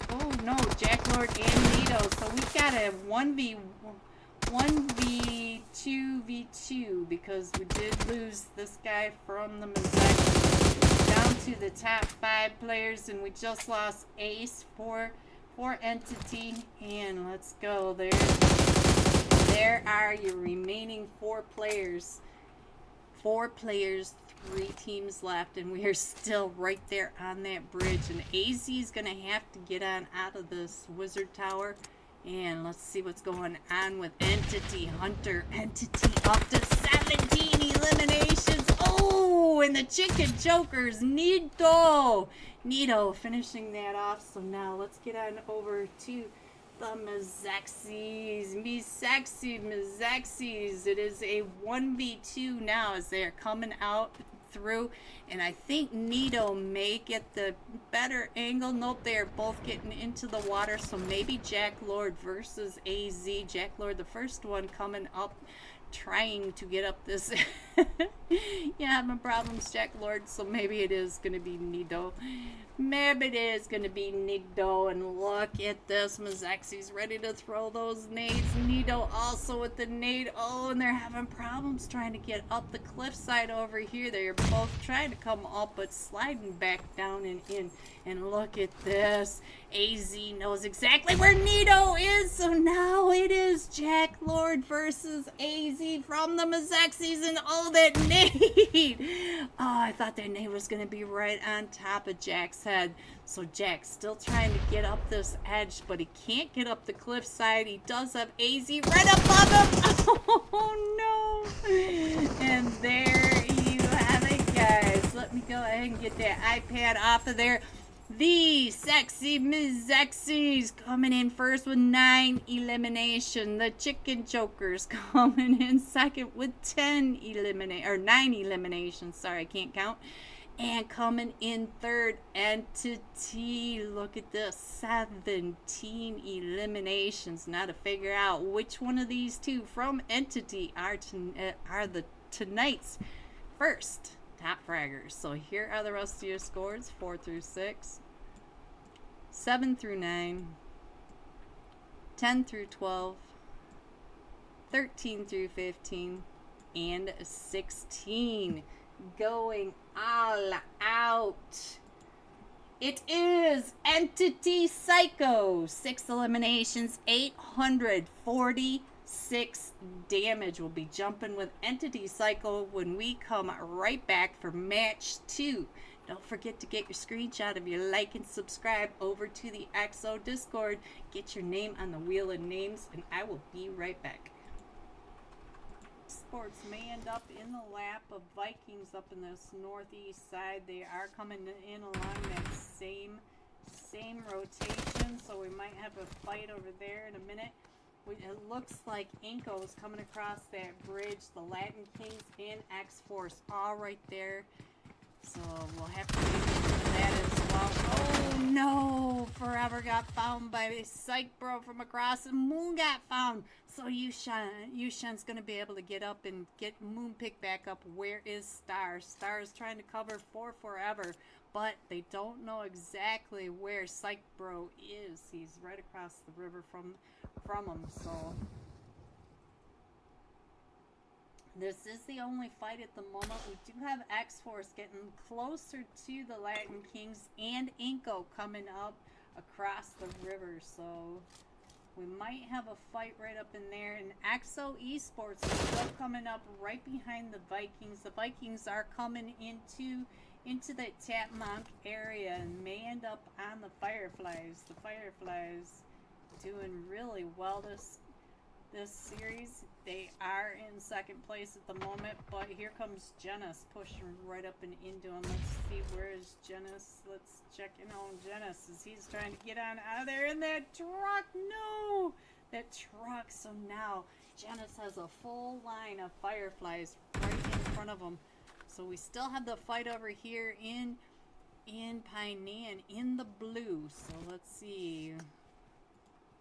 Nito. So we got a 1v2v2 because we did lose this guy from the Mizaki. Down to the top 5 players, and we just lost Ace for Entity. And let's go there. There are your remaining 4 players. 4 players, 3 teams left, and we are still right there on that bridge. And AZ is gonna have to get on out of this Wizard Tower. And let's see what's going on with Entity Hunter. Entity up to 17 eliminations. Oh, and the Chicken Chokers, Nito finishing that off. So now let's get on over to the Mazaxis. Mazaxis. It is a 1v2 now as they are coming out through, and I think Nito may get the better angle. Nope, they are both getting into the water, so maybe Jack Lord versus AZ. Jack Lord, the first one coming up, trying to get up this. Yeah, having problems, Jack Lord, so maybe it is going to be Nito. Maybe it is going to be Nito, and look at this. Mazaxi's ready to throw those nades. Nito also with the nade. Oh, and they're having problems trying to get up the cliffside over here. They're both trying to come up, but sliding back down and in. And look at this. AZ knows exactly where Nito is, so now it is Jack Lord versus AZ from the Mazaxis, and all that nade. Oh, I thought that nade was going to be right on top of Jack's head. So Jack's still trying to get up this edge, but he can't get up the cliffside. He does have AZ right above him. Oh, no. And there you have it, guys. Let me go ahead and get that iPad off of there. The sexy Mazaxis coming in first with 9 elimination. The Chicken Chokers coming in second with 9 eliminations. Sorry, I can't count. And coming in third, Entity. Look at this, 17 eliminations. Now to figure out which one of these 2 from Entity are the tonight's first top fraggers. So here are the rest of your scores: 4 through 6, 7 through 9, 10 through 12, 13 through 15, and 16. Going all out. It is Entity Psycho. 6 eliminations, 846 damage. We'll be jumping with Entity Psycho when we come right back for match 2. Don't forget to get your screenshot of your like and subscribe over to the XO Discord. Get your name on the wheel of names, and I will be right back. Esports may end up in the lap of Vikings up in this northeast side. They are coming in along that same rotation, so we might have a fight over there in a minute. It looks like Inco is coming across that bridge. The Latin Kings and X-Force all right there. So we'll have to do that as well. Oh no, for Forever got found by Psych Bro from across, and Moon got found. So Yushan's going to be able to get up and get Moon picked back up. Where is Star? Star is trying to cover for Forever, but they don't know exactly where Psych Bro is. He's right across the river from him, so... This is the only fight at the moment. We do have X-Force getting closer to the Latin Kings and Inko coming up across the river. So we might have a fight right up in there. And Axo Esports is still coming up right behind the Vikings. The Vikings are coming into the Tapmonk area and may end up on the Fireflies. The Fireflies doing really well this series. They are in second place at the moment, but here comes Genis pushing right up and into him. Let's see, where is Genis? Let's check in on Genis as he's trying to get on out of there in that truck. No! That truck. So now Genis has a full line of Fireflies right in front of him. So we still have the fight over here in Painan in the blue. So let's see.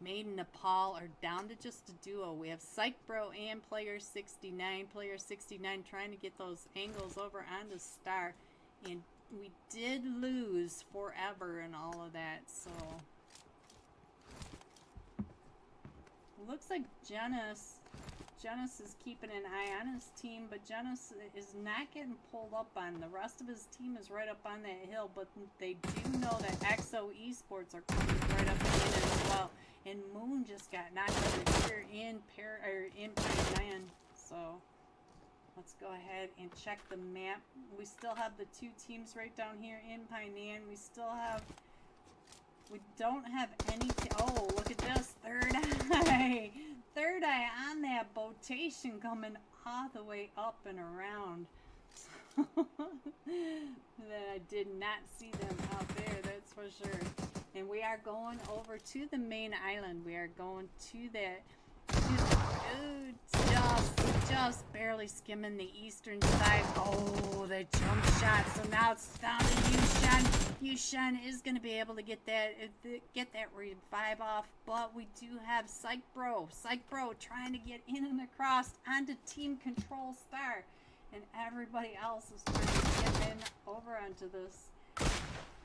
Made in Nepal are down to just a duo. We have Psych Bro and Player 69. Player 69 trying to get those angles over onto Star. And we did lose Forever and all of that, so... Looks like Genis is keeping an eye on his team, but Genis is not getting pulled up on. The rest of his team is right up on that hill, but they do know that Exo Esports are coming right up in as well. And Moon just got knocked over here in Painan. So let's go ahead and check the map. We still have the two teams right down here in Painan. We don't have any. Oh, look at this. Third Eye. Third Eye on that botation coming all the way up and around. That I did not see them out there, that's for sure. And we are going over to the main island. We are going to that. Just barely skimming the eastern side. Oh, the jump shot. So now it's down to Yushan. Yushan is going to be able to get that revive off. But we do have Psych Bro. Psych Bro trying to get in and across onto Team Control Star. And everybody else is trying to get in over onto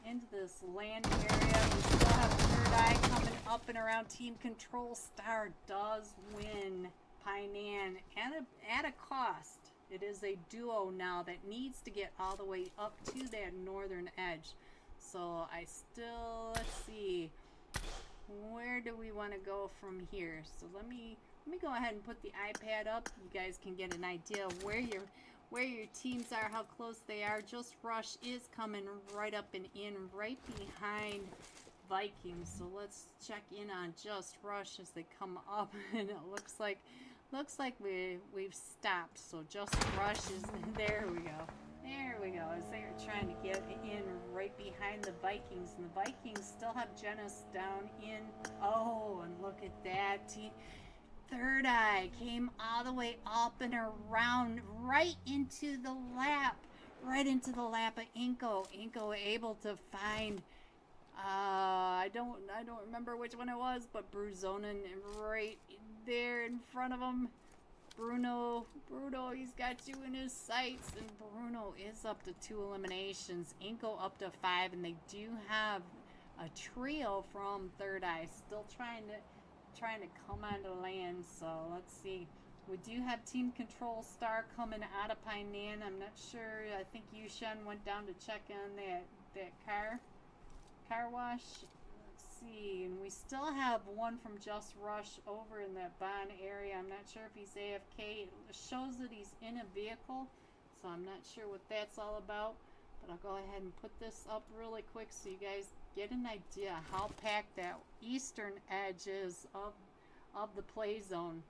into this land area. We still have Third Eye coming up and around. Team Control Star does win Painan at a cost. It is a duo now that needs to get all the way up to that northern edge. So let's see, where do we want to go from here? So let me go ahead and put the iPad up. You guys can get an idea of where your teams are, how close they are. Just Rush is coming right up and in, right behind Vikings. So let's check in on Just Rush as they come up, and it looks like we've stopped. So Just Rush is there. We go. There we go. As they are trying to get in right behind the Vikings, and the Vikings still have Genis down in. Oh, and look at that team. Third Eye came all the way up and around right into the lap of Inko. Inko able to find I don't remember which one it was, but Bruzonen right there in front of him. Bruno, he's got you in his sights, and Bruno is up to 2 eliminations. Inko up to 5, and they do have a trio from Third Eye still trying to come onto land. So let's see. We do have Team Control Star coming out of Painan. I'm not sure. I think Yushan went down to check on that car wash. Let's see. And we still have one from Just Rush over in that Bond area. I'm not sure if he's AFK. It shows that he's in a vehicle, so I'm not sure what that's all about. But I'll go ahead and put this up really quick so you guys get an idea how packed that eastern edge is of the play zone.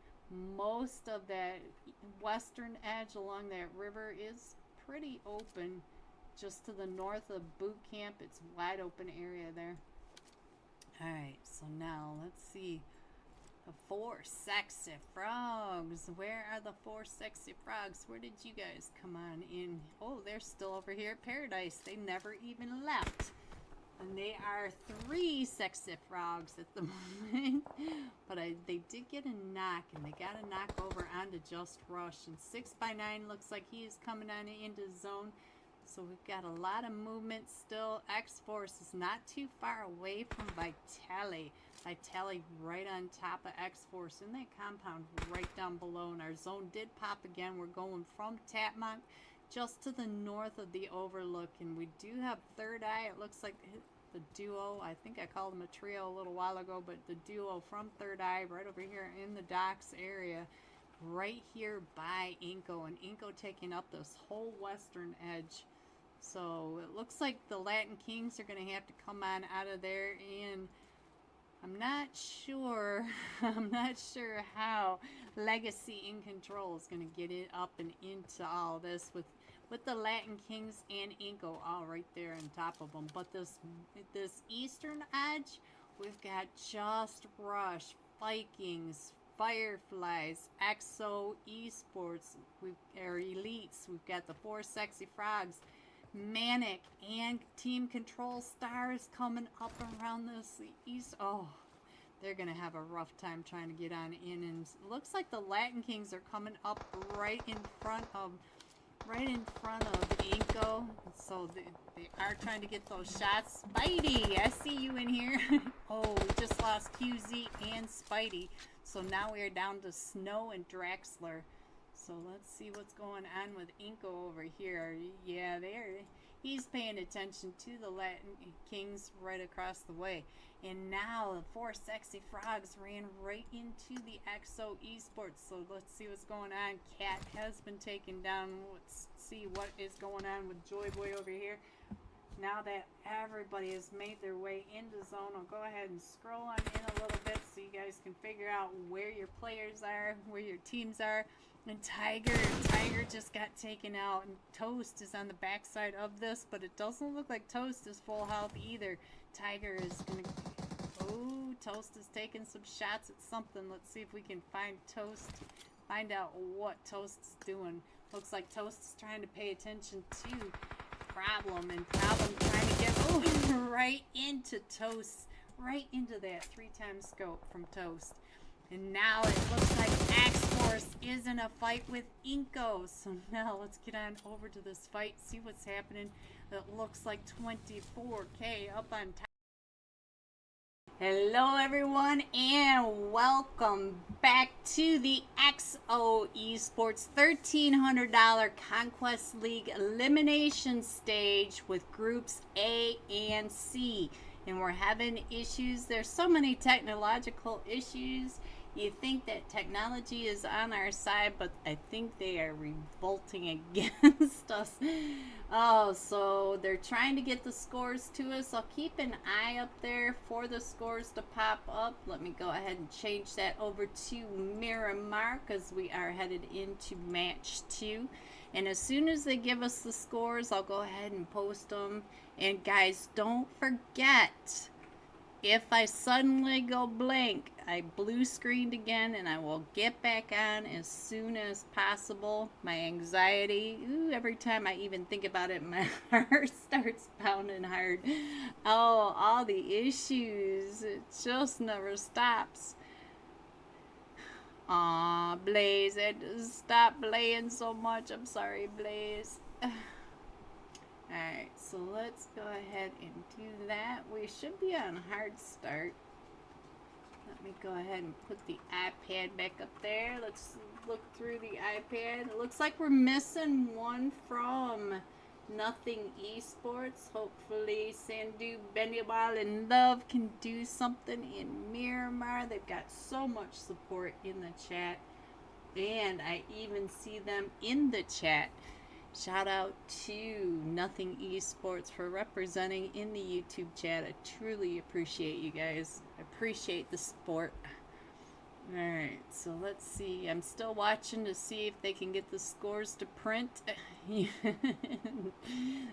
Most of that western edge along that river is pretty open. Just to the north of boot camp, it's wide open area there. Alright, so now let's see. The 4 sexy frogs. Where are the 4 sexy frogs? Where did you guys come on in? Oh, they're still over here at Paradise. They never even left. And they are 3 sexy frogs at the moment. But they did get a knock, and they got a knock over onto Just Rush. And 6x9 looks like he is coming on into zone. So we've got a lot of movement still. X-Force is not too far away from Vitali. Vitali right on top of X-Force in that compound right down below. And our zone did pop again. We're going from Tapmont just to the north of the overlook, and we do have Third Eye. It looks like the duo, I think I called them a trio a little while ago, but the duo from Third Eye right over here in the docks area, right here by Inco, and Inco taking up this whole western edge. So it looks like the Latin Kings are going to have to come on out of there, and I'm not sure how Legacy in Control is going to get it up and into all this with the Latin Kings and Inco all right there on top of them. But this eastern edge, we've got Just Rush, Vikings, Fireflies, EXO, Esports, our Elites. We've got the 4 Sexy Frogs, Manic, and Team Control Stars coming up around this east. Oh, they're gonna have a rough time trying to get on in, and it looks like the Latin Kings are coming up right in front of Inco. So they are trying to get those shots. Spidey, I see you in here. Oh, we just lost QZ and Spidey, so now we are down to Snow and Draxler. So let's see what's going on with Inco over here. Yeah, he's paying attention to the Latin Kings right across the way. And now the 4 Sexy Frogs ran right into the EXO Esports. So let's see what's going on. Cat has been taken down. Let's see what is going on with Joy Boy over here. Now that everybody has made their way into zone, I'll go ahead and scroll on in a little bit so you guys can figure out where your players are, where your teams are. And Tiger just got taken out, and Toast is on the backside of this, but it doesn't look like Toast is full health either. Tiger is gonna, oh, Toast is taking some shots at something. Let's see if we can find Toast, find out what Toast is doing. Looks like Toast is trying to pay attention to Problem, and Problem trying to get right into Toast, right into that 3-time scope from Toast. And now it looks like X-Force is in a fight with Inco. So now let's get on over to this fight, see what's happening. It looks like 24K up on top. Hello everyone, and welcome back to the EXO Esports $1,300 Conquest League elimination stage with groups A and C. And we're having issues. There's so many technological issues. You think that technology is on our side, but I think they are revolting against us. Oh, so they're trying to get the scores to us. I'll keep an eye up there for the scores to pop up. Let me go ahead and change that over to Miramar because we are headed into match 2. And as soon as they give us the scores, I'll go ahead and post them. And guys, don't forget, if I suddenly go blank, I blue screened again, and I will get back on as soon as possible. My anxiety, every time I even think about it, my heart starts pounding hard. Oh, all the issues, it just never stops. Aw, Blaze, I just stopped playing so much. I'm sorry, Blaze. Alright, so let's go ahead and do that. We should be on hard start. Let me go ahead and put the iPad back up there. Let's look through the iPad. It looks like we're missing one from Nothing Esports. Hopefully Sandu, Benibal, and Love can do something in Miramar. They've got so much support in the chat. And I even see them in the chat. Shout out to Nothing Esports for representing in the YouTube chat. I truly appreciate you guys. I appreciate the support. Alright, so let's see. I'm still watching to see if they can get the scores to print.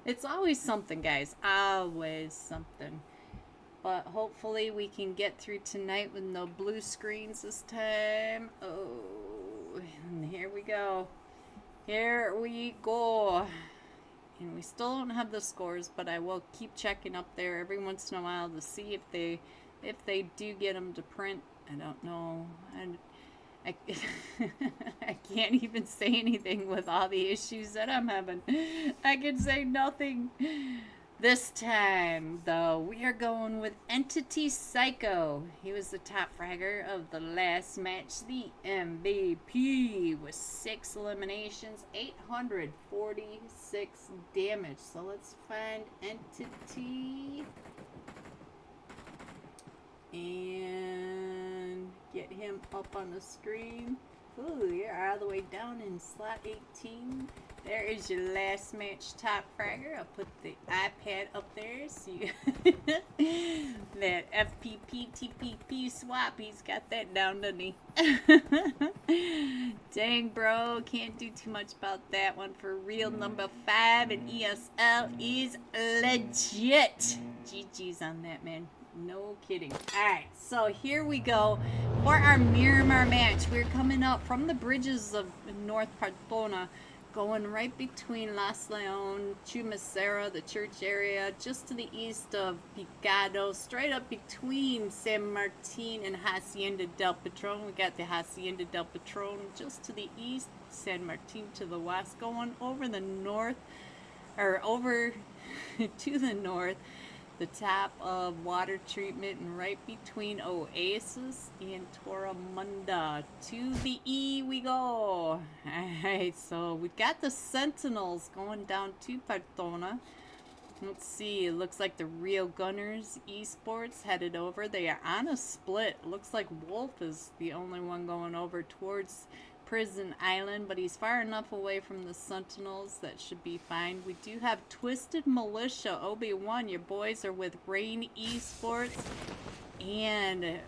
It's always something, guys. Always something. But hopefully we can get through tonight with no blue screens this time. Oh, and here we go. Here we go. And we still don't have the scores, but I will keep checking up there every once in a while to see if they do get them to print. I don't know. I I can't even say anything with all the issues that I'm having. I can say nothing. This time, though, we are going with Entity Psycho. He was the top fragger of the last match, the MVP, with 6 eliminations, 846 damage. So let's find Entity and get him up on the screen. Ooh, you're all the way down in slot 18. There is your last match top fragger. I'll put the iPad up there so you that FPP TPP swap, he's got that down, doesn't he? Dang, bro, can't do too much about that one. For real, number 5 in ESL is legit. GG's on that, man. No kidding. Alright, so here we go for our Miramar match. We're coming up from the bridges of North Pardona, going right between Las Leon, Chumacera, the church area, just to the east of Picado, straight up between San Martin and Hacienda del Patron. We got the Hacienda del Patron just to the east, San Martin to the west, going over the north, or over to the north, the top of water treatment, and right between Oasis and Torremunda. To the E we go. Alright, so we got the Sentinels going down to Pardona. Let's see, it looks like the Real Gunners Esports headed over. They are on a split. It looks like Wolf is the only one going over towards Prison Island, but he's far enough away from the Sentinels that should be fine. We do have Twisted Militia, Obi-Wan. Your boys are with Rain Esports and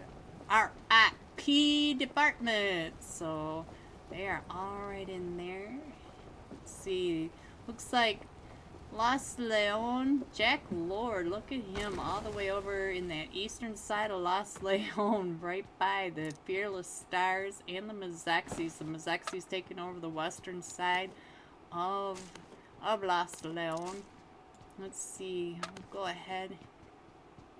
RIP Department, so they are all right in there. Let's see, looks like Las Leon, Jack Lord, look at him all the way over in that eastern side of Las Leon, right by the Fearless Stars and the Mazexis. The Mazexis taking over the western side of Las Leon. Let's see, we'll go ahead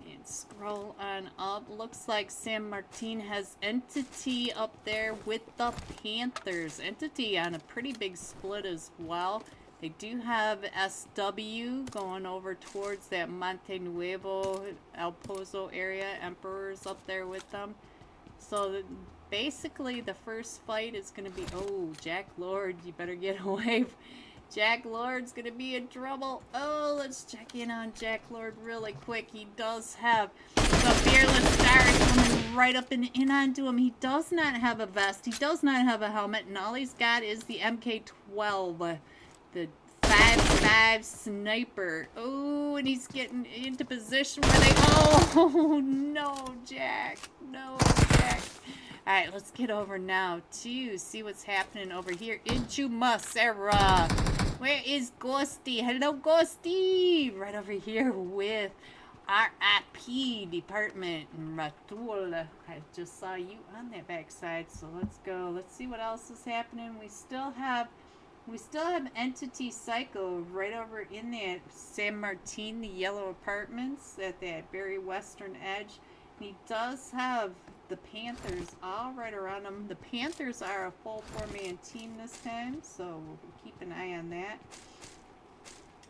and scroll on up. Looks like San Martin has Entity up there with the Panthers. Entity on a pretty big split as well. They do have SW going over towards that Monte Nuevo, El Pozo area. Emperor's up there with them. So basically the first fight is going to be... Oh, Jack Lord, you better get away. Jack Lord's going to be in trouble. Oh, let's check in on Jack Lord really quick. He does have the Fearless Stars coming right up and in onto him. He does not have a vest. He does not have a helmet. And all he's got is the MK12. The 5.5 sniper. Oh, and he's getting into position where they... Oh, no, Jack. No, Jack. Alright, let's get over now to see what's happening over here in Chumacera. Where is Ghosty? Hello, Ghosty! Right over here with RIP Department. Ratul. I just saw you on that backside, so let's go. Let's see what else is happening. We still have Entity Psycho right over in that San Martin, the yellow apartments at that very western edge. And he does have the Panthers all right around him. The Panthers are a full 4-man team this time, so we'll keep an eye on that.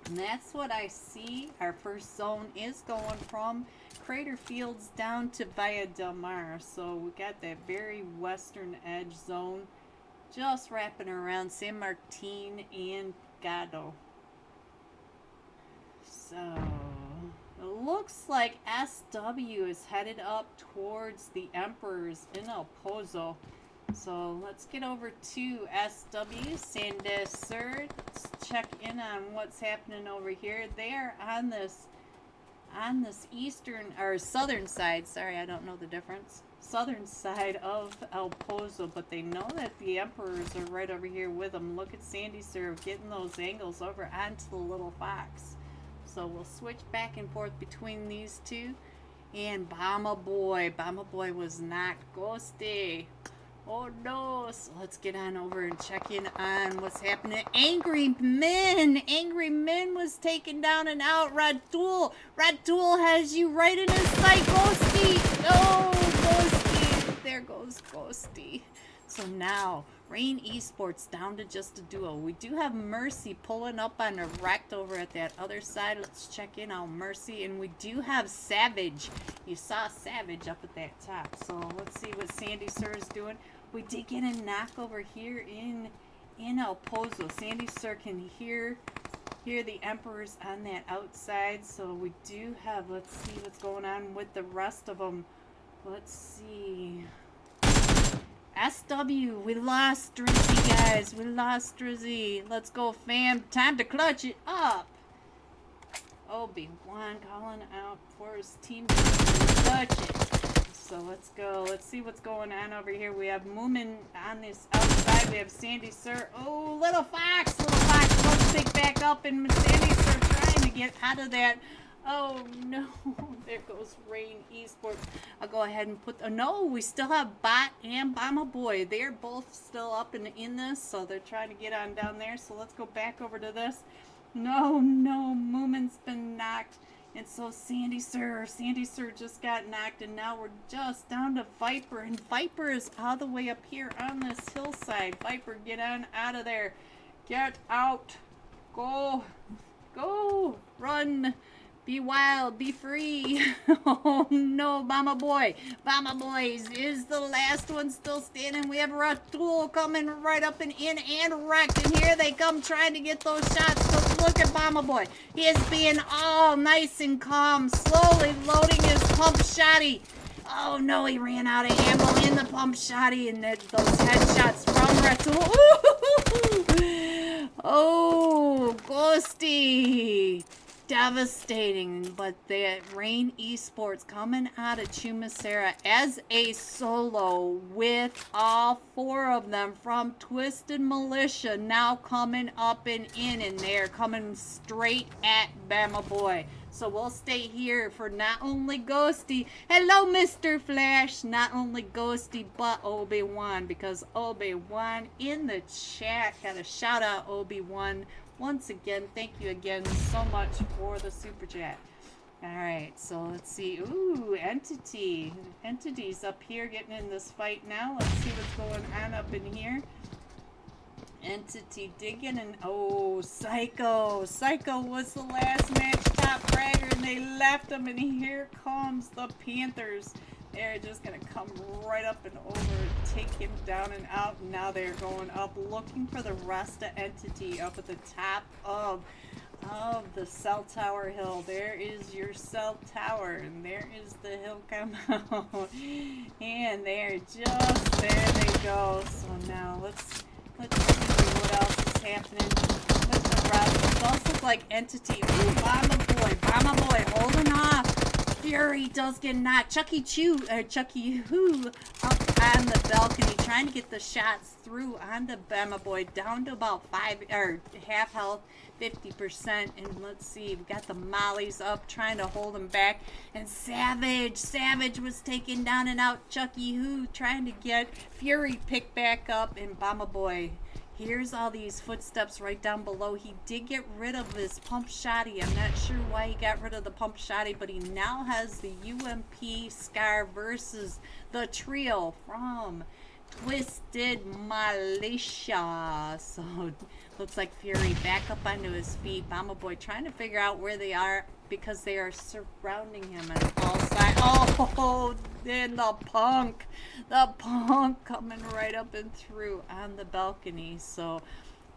And that's what I see. Our first zone is going from Crater Fields down to Villa Del Mar. So we got that very western edge zone, just wrapping around San Martin and Gado. So it looks like SW is headed up towards the Emperors in El Pozo. So let's get over to SW, Sandes Sur. Let's check in on what's happening over here. They are on this eastern or southern side. Sorry, I don't know the difference. Southern side of El Pozo, but they know that the Emperors are right over here with them. Look at Sandy Sir getting those angles over onto the Little Fox. So we'll switch back and forth between these two. And Bomba Boy was not Ghosty. Oh no, so let's get on over and check in on what's happening. Angry Men was taken down and out. Radul has you right in his sight. Ghosty, no, Ghosty, there goes Ghosty. So now, Rain Esports down to just a duo. We do have Mercy pulling up on a Wrecked over at that other side. Let's check in on Mercy. And we do have Savage. You saw Savage up at that top. So let's see what Sandy Sir is doing. We did get a knock over here in El Pozo. Sandy Sir can hear the Emperors on that outside. So we do have, let's see what's going on with the rest of them. Let's see. SW, we lost Drizzy, guys. We lost Drizzy. Let's go, fam. Time to clutch it up. Obi-Wan calling out for his team to clutch it. So let's go. Let's see what's going on over here. We have Moomin on this outside. We have Sandy Sir. Oh, Little Fox. Little Fox wants to pick back up, and Sandy Sir trying to get out of that. Oh no, there goes Rain Esports. I'll go ahead and put, no, we still have Bot and Bomba Boy. They're both still up and in this, so they're trying to get on down there. So let's go back over to this. No, Moomin's been knocked. And so Sandy Sir just got knocked, and now we're just down to Viper. And Viper is all the way up here on this hillside. Viper, get on out of there. Get out. Go, run. Be wild, be free. Oh no, Bomba Boy. Bomba Boys is the last one still standing. We have Ratul coming right up and in and Wrecked. And here they come trying to get those shots. But look at Bomba Boy. He is being all nice and calm, slowly loading his pump shotty. Oh no, he ran out of ammo in the pump shotty, and those headshots from Ratul. Ooh. Oh, Ghosty. Devastating, but that Rain Esports coming out of Chumacera as a solo with all four of them from Twisted Militia now coming up and in, and they're coming straight at Bama Boy. So we'll stay here for not only Ghosty, hello Mr. Flash, not only Ghosty but Obi-Wan, because Obi-Wan in the chat got a shout out. Obi-Wan, once again, thank you again so much for the super chat. Alright, so let's see. Ooh, Entity. Entity's up here getting in this fight now. Let's see what's going on up in here. Entity digging, and oh, Psycho. Psycho was the last match top fragger, and they left him, and here comes the Panthers. They're just going to come right up and over, take him down and out. And now they're going up, looking for the rest of Entity up at the top of the cell tower hill. There is your cell tower, and there is the hill come out. And they're just, there they go. So now let's see what else is happening with the rest. It does look like Entity. Ooh, Bomba Boy holding off. Fury does get knocked. Chucky Who up on the balcony trying to get the shots through on the Bama Boy, down to about half health, 50%. And let's see, we got the mollies up trying to hold him back. And Savage was taken down and out. Chucky Who trying to get Fury picked back up, and Bama Boy. Here's all these footsteps right down below. He did get rid of his pump shotty. I'm not sure why he got rid of the pump shotty, but he now has the UMP Scar versus the trio from Twisted Militia. So looks like Fury back up onto his feet. Bomba Boy trying to figure out where they are, because they are surrounding him on all sides. Oh, then the punk coming right up and through on the balcony. So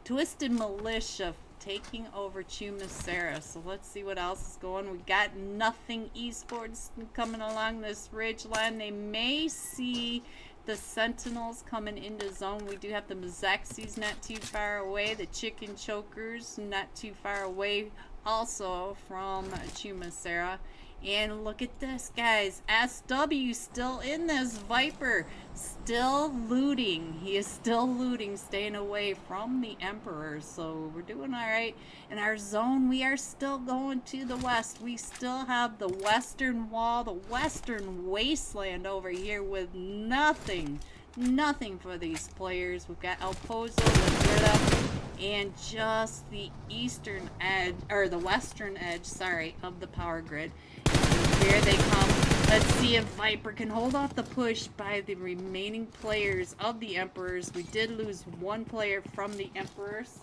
Twisted Militia taking over Chumacera. So let's see what else is going. We got Nothing Esports coming along this ridge line. They may see the Sentinels coming into zone. We do have the Mazexis not too far away. The Chicken Chokers not too far away also from Chumacera. And look at this, guys. SW still in this. Viper still looting. He is still looting, staying away from the Emperor. So we're doing all right. In our zone, we are still going to the west. We still have the western wall, the western wasteland over here with nothing Nothing for these players. We've got El Pozo, Madrid, and just the eastern edge, or the western edge, sorry, of the power grid. Here they come. Let's see if Viper can hold off the push by the remaining players of the Emperors. We did lose one player from the Emperors.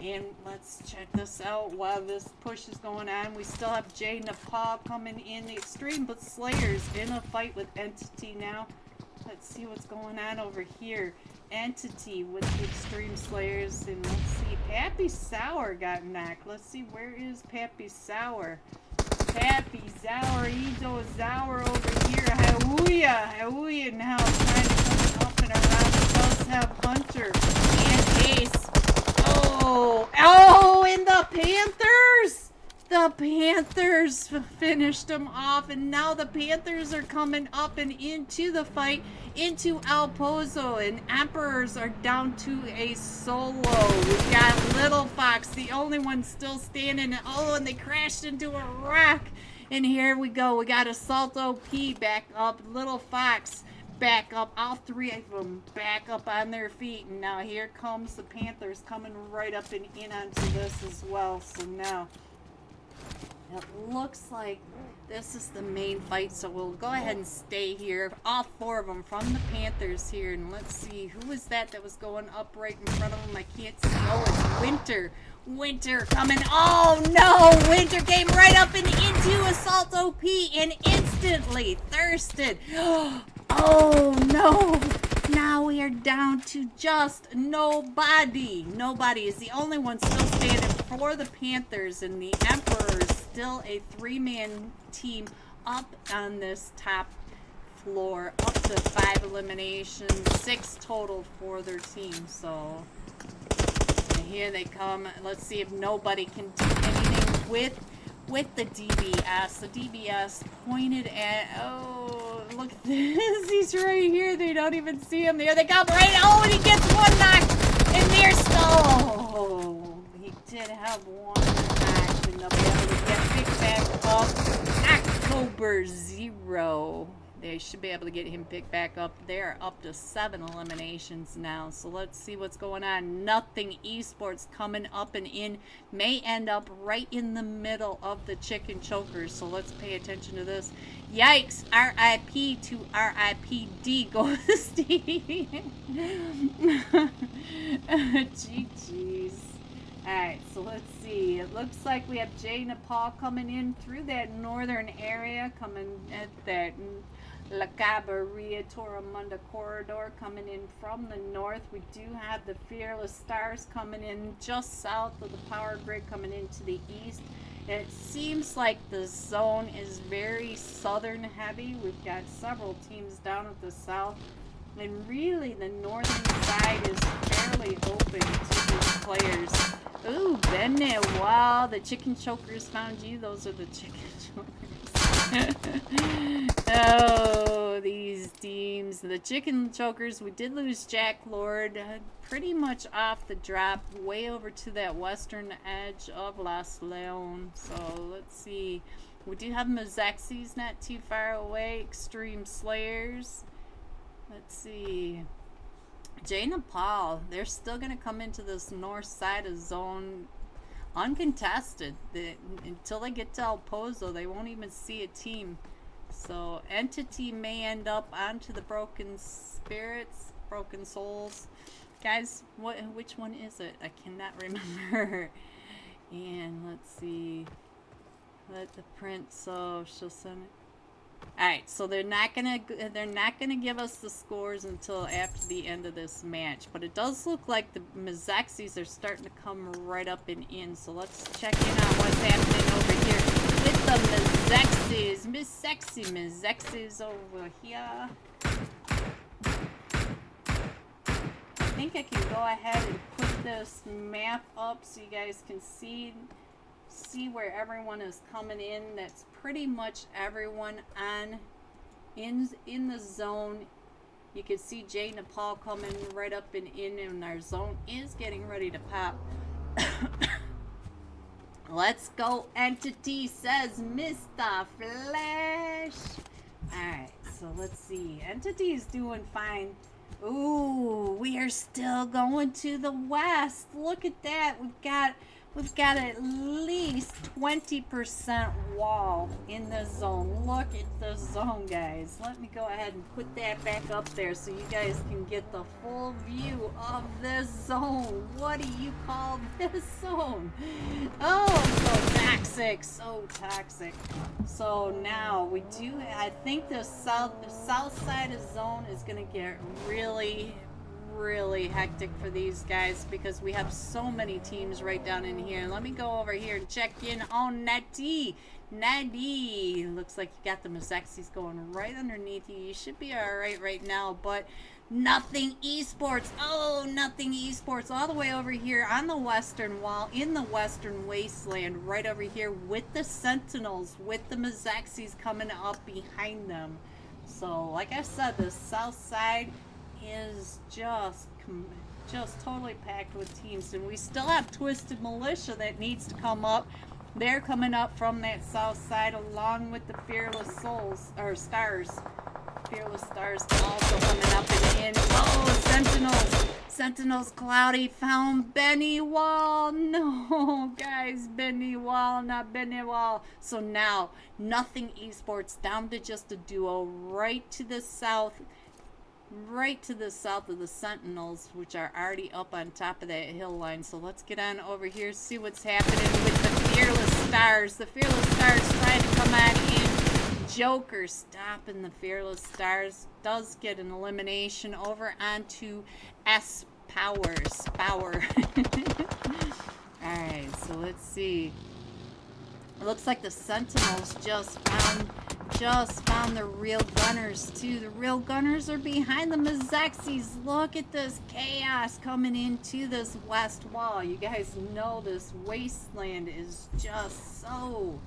And let's check this out while this push is going on. We still have Jay Nepal coming in. The Extreme but Slayers in a fight with Entity now. Let's see what's going on over here. Entity with the Extreme Slayers. And let's see. Pappy Sour got knocked. Let's see. Where is Pappy Sour? Pappy Sour. Ezo Sour over here. Hauya. Hauya now trying to come up and around. It does have Hunter and Ace. Oh, and the Panthers! The Panthers finished them off, and now the Panthers are coming up and into the fight, into El Pozo, and Emperors are down to a solo. We've got Little Fox, the only one still standing. Oh, and they crashed into a rock. And here we go. We got Assault OP back up. Little Fox back up, all three of them back up on their feet, and now here comes the Panthers coming right up and in onto this as well. So now it looks like this is the main fight, so we'll go ahead and stay here. All four of them from the Panthers here, and let's see, who was that was going up right in front of them? I can't see. Oh, it's Winter. Winter coming. Oh no, Winter came right up and into Assault OP and instantly thirsted. Oh no! Now we are down to just nobody. Nobody is the only one still standing for the Panthers, and the Emperors still a three-man team up on this top floor, up to 5 eliminations, 6 total for their team. So and here they come. Let's see if nobody can do anything with the DBS. The DBS pointed at, oh, look at this. He's right here. They don't even see him. There they come. Right. Oh, and he gets one knock. And they're still. He did have one knock. And they'll be able to get picked back up. October 0. They should be able to get him picked back up. They're up to 7 eliminations now. So let's see what's going on. Nothing Esports coming up and in. May end up right in the middle of the chicken chokers. So let's pay attention to this. Yikes. RIP to RIPD. Ghosty. GG's. Alright, so let's see. It looks like we have Jay Nepal coming in through that northern area. Coming at that La Cabarria Toramunda corridor coming in from the north. We do have the Fearless Stars coming in just south of the power grid coming into the east. It seems like the zone is very southern heavy. We've got several teams down at the south. And really the northern side is fairly open to these players. Ooh, Benne, wow, the chicken chokers found you. Those are the chicken chokers. Oh, these teams. The chicken chokers, we did lose Jack Lord pretty much off the drop, way over to that western edge of Las Leon. So let's see. We do have Mazexis not too far away. Extreme Slayers. Let's see. Jay Nepal, they're still going to come into this north side of zone uncontested. Until they get to El Pozo, they won't even see a team. So Entity may end up onto the Broken Spirits, Broken Souls. Guys, which one is it? I cannot remember. And let's see. Let the print, so she'll send it. Alright, so they're not gonna give us the scores until after the end of this match. But it does look like the Mazexis are starting to come right up and in. So let's check in on what's happening over here with the Mazexis. Mazexis over here. I think I can go ahead and put this map up so you guys can see where everyone is coming in. That's pretty much everyone on in the zone. You can see Jay Nepal coming right up and in, and our zone is getting ready to pop. Let's go, Entity, says Mr. Flash. Alright, so let's see. Entity is doing fine. Ooh, we are still going to the west. Look at that. We've got at least 20% wall in the zone. Look at the zone, guys. Let me go ahead and put that back up there so you guys can get the full view of this zone. What do you call this zone? Oh, so toxic, so toxic. So now we do, I think the south side of zone is going to get really hectic for these guys because we have so many teams right down in here. Let me go over here and check in on Natty. Looks like you got the Mazexis going right underneath you. You should be alright right now, but nothing esports. Oh, nothing esports all the way over here on the western wall in the western wasteland, right over here with the Sentinels, with the Mazexis coming up behind them. So like I said, the south side is just totally packed with teams, and we still have Twisted Militia that needs to come up. They're coming up from that south side along with the Fearless Souls or Stars. Fearless Stars also coming up and in. Oh, Sentinels Cloudy found Benny Wall. No, guys, Benny Wall, not Benny Wall. So now nothing esports, down to just a duo right to the south. Right to the south of the Sentinels, which are already up on top of that hill line. So let's get on over here, see what's happening with the Fearless Stars. The Fearless Stars trying to come on in. Joker stopping the Fearless Stars. Does get an elimination over onto Power. Alright, so let's see. It looks like the Sentinels just found the real gunners too. The real gunners are behind the Mazexis. Look at this chaos coming into this west wall. You guys know this wasteland is just so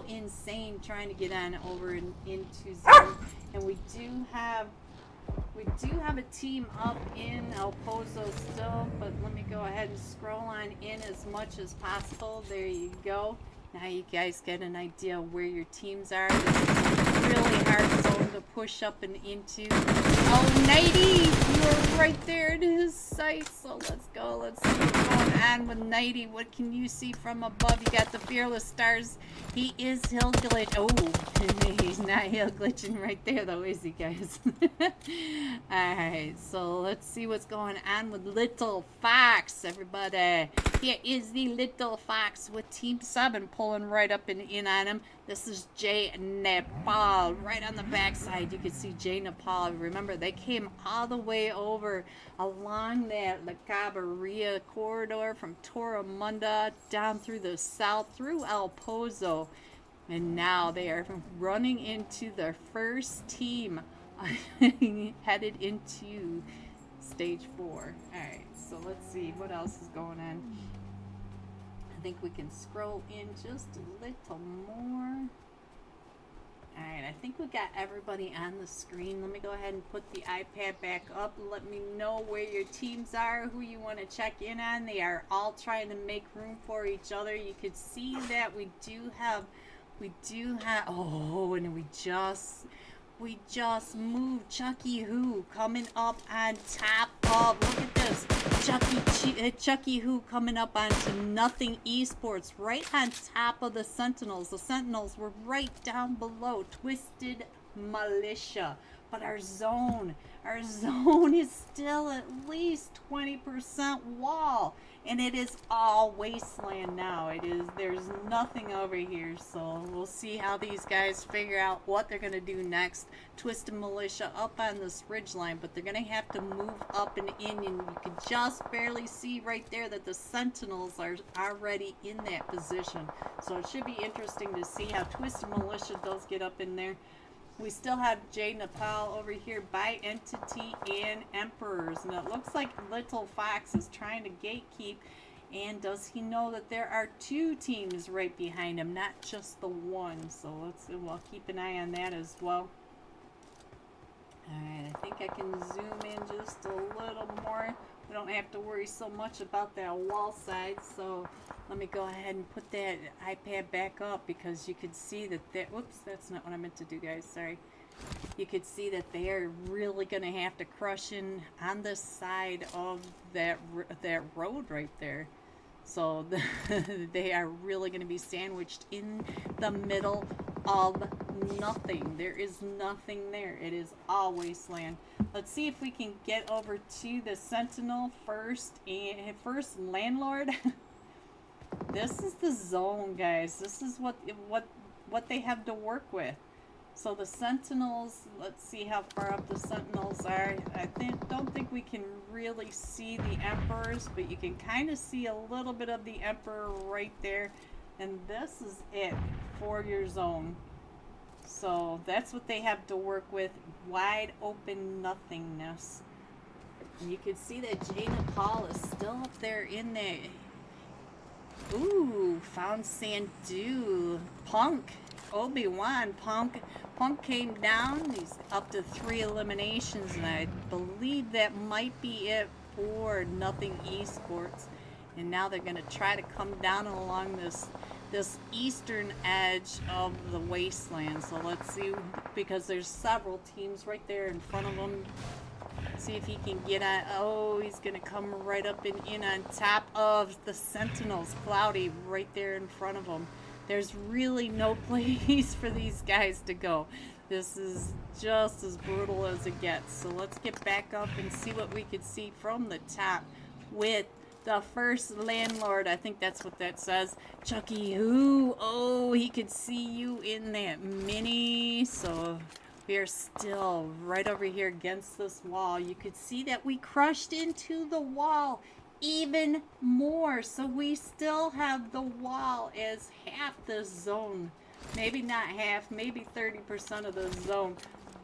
insane trying to get on over into zone. And we do have a team up in El Pozo still, but let me go ahead and scroll on in as much as possible. There you go. Now you guys get an idea where your teams are. This is a really hard zone to push up and into. Oh, Nighty! You are right there in his sight. So let's go. Let's see what's going on with Nighty. What can you see from above? You got the Fearless Stars. He is hill glitch. Oh, he's not hill glitching right there though, is he, guys? Alright, so let's see what's going on with Little Fox, everybody. Here is the Little Fox with Team 7 pulling right up and in on him. This is Jay Nepal. Right on the backside, you can see Jay Nepal. Remember, they came all the way over along that La Cabarria corridor from Torremunda down through the south, through El Pozo. And now they are running into their first team headed into stage 4. Alright, so let's see what else is going on. I think we can scroll in just a little more. Alright, I think we got everybody on the screen. Let me go ahead and put the iPad back up and let me know where your teams are, who you want to check in on. They are all trying to make room for each other. You could see that we do have, oh, and we just moved Chucky Who coming up on top of, look at this, Chucky Who coming up onto Nothing Esports, right on top of the Sentinels. The Sentinels were right down below Twisted Militia. But our zone is still at least 20% wall. And it is all wasteland now. There's nothing over here. So we'll see how these guys figure out what they're going to do next. Twisted Militia up on this ridge line, but they're going to have to move up and in. And you can just barely see right there that the Sentinels are already in that position. So it should be interesting to see how Twisted Militia does get up in there. We still have Jay Nepal over here by Entity and Emperors. And it looks like Little Fox is trying to gatekeep. And does he know that there are 2 teams right behind him, not just the one? So we'll keep an eye on that as well. Alright, I think I can zoom in just a little more. We don't have to worry so much about that wall side. So let me go ahead and put that iPad back up because you can see that whoops, that's not what I meant to do, guys. Sorry. you could see that they are really going to have to crush in on the side of that road right there. So they are really going to be sandwiched in the middle of nothing. There is nothing there. It is all wasteland. Let's see if we can get over to the Sentinel first and first landlord. This is the zone, guys. This is what they have to work with. So the Sentinels, let's see how far up the Sentinels are. I don't think we can really see the Emperors, but you can kind of see a little bit of the Emperor right there. And this is it for your zone. So that's what they have to work with. Wide open nothingness. And you can see that Jaina Paul is still up there in there. Ooh, found Sandu. Punk. Obi-Wan. Punk came down. He's up to 3 eliminations, and I believe that might be it for Nothing Esports. And now they're going to try to come down along this eastern edge of the wasteland. So let's see, because there's several teams right there in front of them. See if he can get on. Oh, he's going to come right up and in on top of the Sentinels. Cloudy right there in front of him. There's really no place for these guys to go. This is just as brutal as it gets. So let's get back up and see what we can see from the top with the first landlord. I think that's what that says. Chucky Who. Oh, he could see you in that mini. So we are still right over here against this wall. You could see that we crushed into the wall even more. So we still have the wall as half the zone. Maybe not half, maybe 30% of the zone.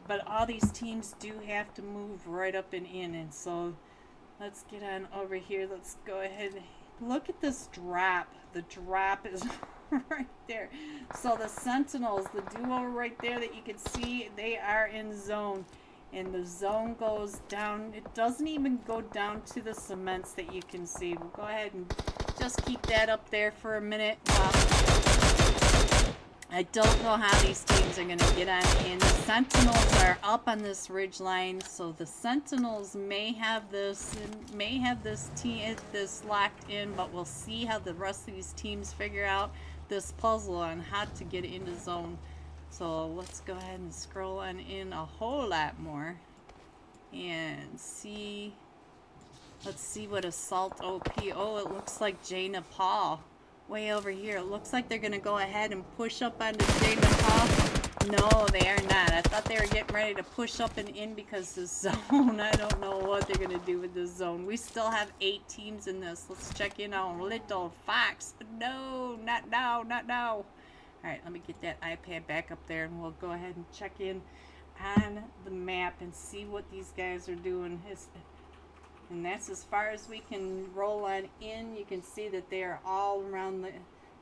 But all these teams do have to move right up and in. And so let's get on over here. Let's go ahead. Look at this drop. The drop is right there. So the Sentinels, the duo right there that you can see, they are in zone. And the zone goes down. It doesn't even go down to the cements that you can see. We'll go ahead and just keep that up there for a minute. I don't know how these teams are going to get on in. The Sentinels are up on this ridge line, so the Sentinels may have this locked in, but we'll see how the rest of these teams figure out this puzzle on how to get into zone. So let's go ahead and scroll on in a whole lot more and see. Let's see what Assault OP. Oh, it looks like Jaina Paul way over here. It looks like they're going to go ahead and push up onto Jaina Paul. No, they are not. I thought they were getting ready to push up and in because the zone. I don't know what they're going to do with this zone. We still have 8 teams in this. Let's check in on Little Fox. No, not now, not now. Alright, let me get that iPad back up there and we'll go ahead and check in on the map and see what these guys are doing. And that's as far as we can roll on in. You can see that they are all around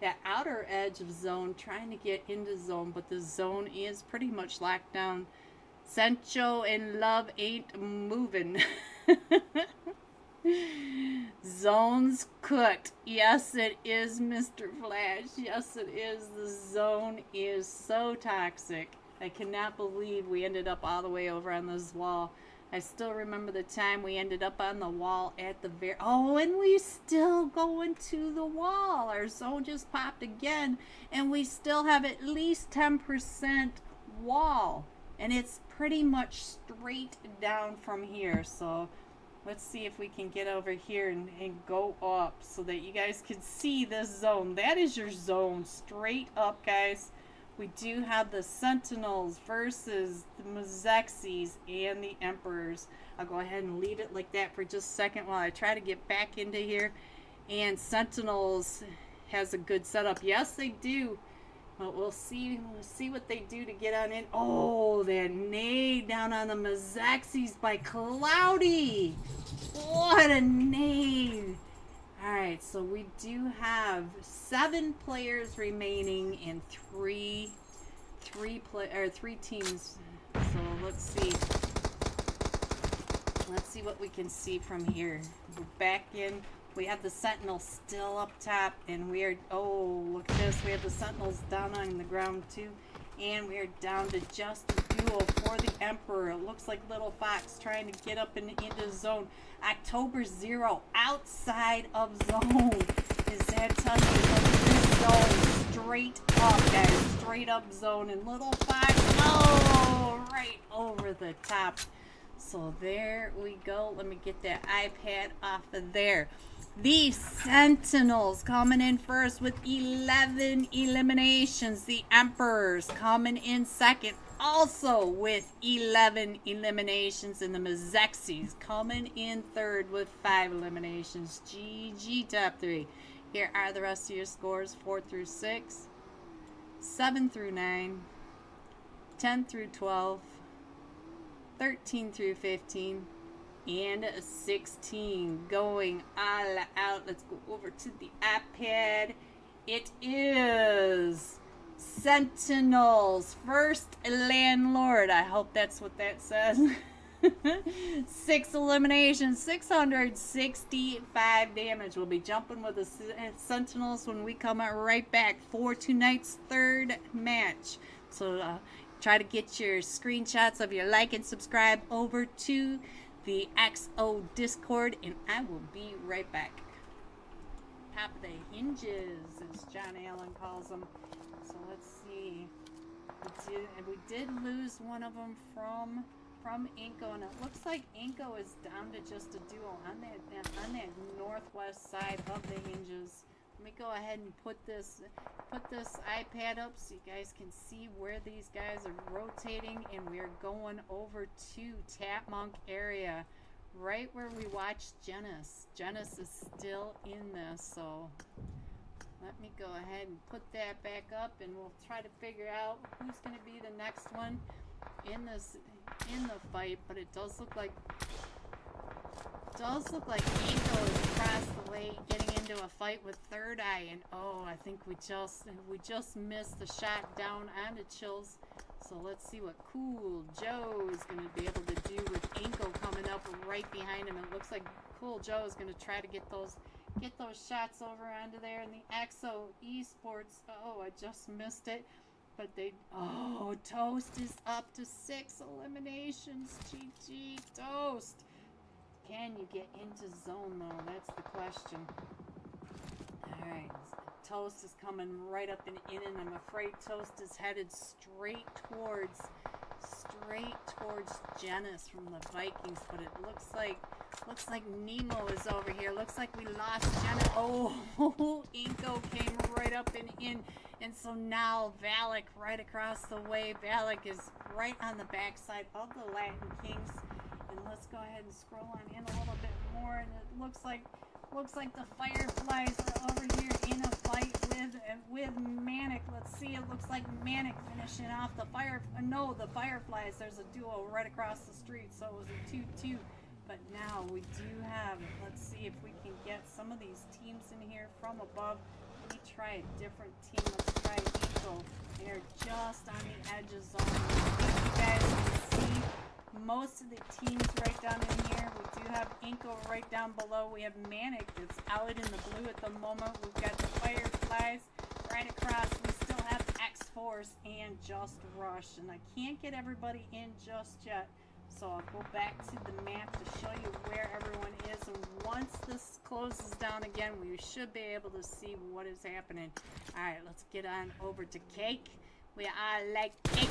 that outer edge of zone trying to get into zone, but the zone is pretty much locked down. Sancho and Love ain't moving. Zone's cooked. Yes, it is, Mr. Flash. Yes, it is. The zone is so toxic. I cannot believe we ended up all the way over on this wall. I still remember the time we ended up on the wall at the very... Oh, and we still going to the wall. Our zone just popped again, and we still have at least 10% wall. And it's pretty much straight down from here, so... Let's see if we can get over here and go up so that you guys can see this zone. That is your zone straight up, guys. We do have the Sentinels versus the Mazexis and the Emperors. I'll go ahead and leave it like that for just a second while I try to get back into here. And Sentinels has a good setup. Yes, they do. But we'll see what they do to get on in. Oh, that nade down on the Mazexis by Cloudy. What a nade. Alright, so we do have 7 players remaining and 3 teams. So let's see. Let's see what we can see from here. We're back in. We have the Sentinels still up top, and we are, oh, look at this. We have the Sentinels down on the ground too. And we're down to just a duo for the Emperor. It looks like Little Fox trying to get up into zone. October 0 outside of zone. Is that telling you zone straight up, guys? Straight up zone. And Little Fox, oh, right over the top. So there we go. Let me get that iPad off of there. The Sentinels coming in first with 11 eliminations. The Emperors coming in second, also with 11 eliminations. And the Mazexis coming in third with 5 eliminations. GG top 3. Here are the rest of your scores: 4 through 6, 7 through 9, 10 through 12, 13 through 15, and 16. Going all out. Let's go over to the iPad. It is Sentinels first landlord. I hope that's what that says. 6 eliminations, 665 damage. We'll be jumping with the Sentinels when we come out right back for tonight's third match. So try to get your screenshots of your like and subscribe over to the XO Discord, and I will be right back. Top of the hinges, as John Allen calls them. So let's see. We did lose one of them from Inko, and it looks like Inko is down to just a duo on that northwest side of the hinges. Let me go ahead and put this iPad up so you guys can see where these guys are rotating, and we're going over to Tap Monk area, right where we watched Genis. Genis is still in this, so let me go ahead and put that back up, and we'll try to figure out who's going to be the next one in the fight. But it does look like Inko is across the way getting into a fight with Third Eye, and oh, I think we just missed the shot down onto Chills. So let's see what Cool Joe is going to be able to do with Inko coming up right behind him. It looks like Cool Joe is going to try to get those shots over onto there. And the XO Esports, oh, I just missed it. But Toast is up to 6 eliminations. GG, Toast. Can you get into zone, though? That's the question. Alright, Toast is coming right up and in, and I'm afraid Toast is headed straight towards Genis from the Vikings, but it looks like Nemo is over here. Looks like we lost Genis. Oh, Inko came right up and in. And so now Valak right across the way. Valak is right on the backside of the Latin Kings. And let's go ahead and scroll on in a little bit more. And it looks like the Fireflies are over here in a fight with Manic. Let's see. It looks like Manic finishing off the Fireflies. There's a duo right across the street. So it was a 2-2. But now we do have. Let's see if we can get some of these teams in here from above. Let me try a different team. Let's try Inko. They're just on the edge of zone. I think you guys can see most of the teams right down in here. We do have Inko right down below. We have Manic that's out in the blue at the moment. We've got the Fireflies right across. We still have X-Force and Just Rush. And I can't get everybody in just yet. So I'll go back to the map to show you where everyone is. And once this closes down again, we should be able to see what is happening. Alright, let's get on over to Cake. We are like Cake.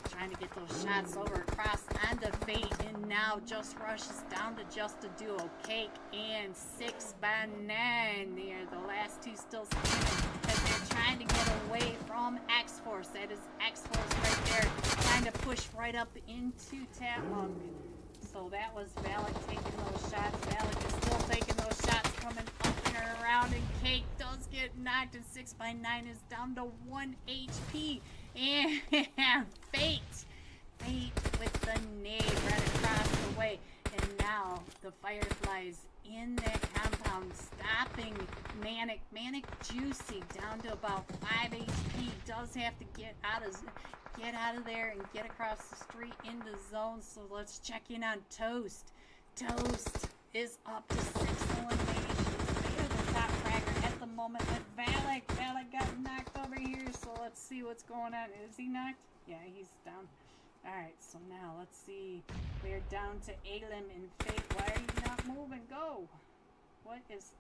Trying to get those shots over across onto Fate. And now Just Rush is down to just a duo. Cake and 6x9. They're the last two still standing as they're trying to get away from X-Force. That is X-Force right there, trying to push right up into Tap Monk. So that was Valak taking those shots. Valak is still taking those shots, coming up and around, and Cake does get knocked, and 6x9 is down to 1 HP. And Fate with the nade right across the way. And now the Fireflies in that compound, stopping Manic. Manic Juicy down to about 5 HP. Does have to get out of there and get across the street into zone. So let's check in on Toast. Toast is up to 6 eliminations. They are the top fragger at the moment. moment with Valak. Valak got knocked over here, so let's see what's going on. Is he knocked? Yeah, he's down. Alright, so now let's see. We're down to Alim and Fate. Why are you not moving? Go! What is...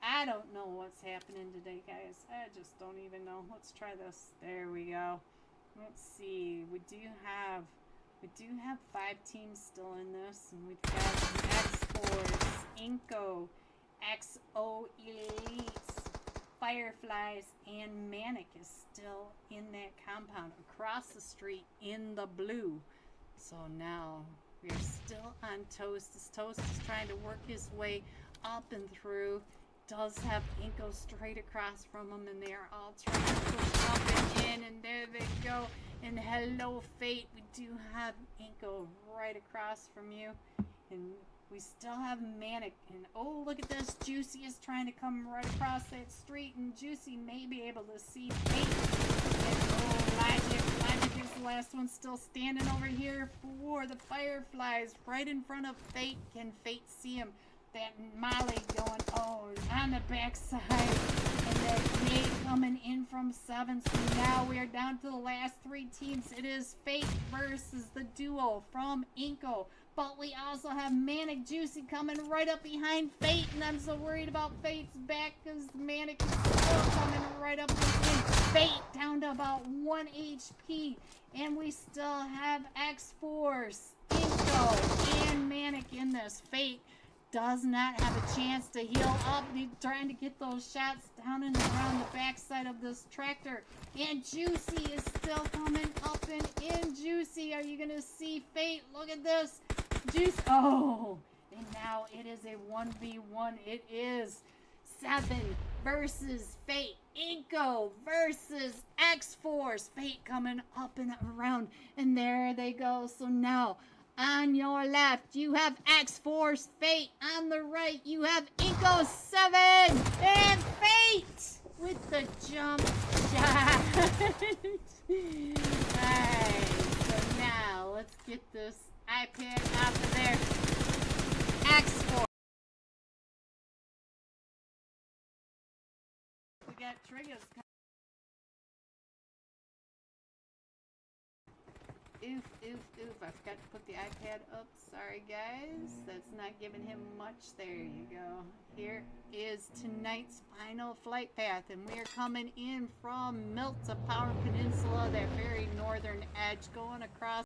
I don't know what's happening today, guys. I just don't even know. Let's try this. There we go. Let's see. We do have 5 teams still in this, and we've got X-Force, Inko, XO Elites, Fireflies, and Manic is still in that compound across the street in the blue. So now we're still on Toast. This Toast is trying to work his way up and through. Does have Inko straight across from him, and they are all trying to push up and in, and there they go. And hello, Fate. We do have Inko right across from you, and we still have Manic. And oh, look at this. Juicy is trying to come right across that street, and Juicy may be able to see Fate. And oh, Logic is the last one still standing over here for the Fireflies right in front of Fate. Can Fate see him? That Molly going, oh, on the backside. And that Nate coming in from 7. So now we are down to the last 3 teams. It is Fate versus the duo from Inko. But we also have Manic Juicy coming right up behind Fate. And I'm so worried about Fate's back because Manic is still coming right up behind Fate down to about 1 HP. And we still have X-Force, Inko, and Manic in this. Fate does not have a chance to heal up. He's trying to get those shots down and around the backside of this tractor. And Juicy is still coming up and in. Juicy, are you going to see Fate? Look at this. Juice. Oh. And now it is a 1v1. It is 7 versus Fate. Inko versus X-Force. Fate coming up and around. And there they go. So now, on your left, you have X-Force, Fate. On the right, you have Inko 7 and Fate with the jump shot. Alright, so now let's get this iPad out of there. X-Force. We got triggers. Oof, oof, oof. I forgot to put the iPad up. Sorry, guys. That's not giving him much. There you go. Here is tonight's final flight path. And we are coming in from Milt to Power Peninsula, that very northern edge, going across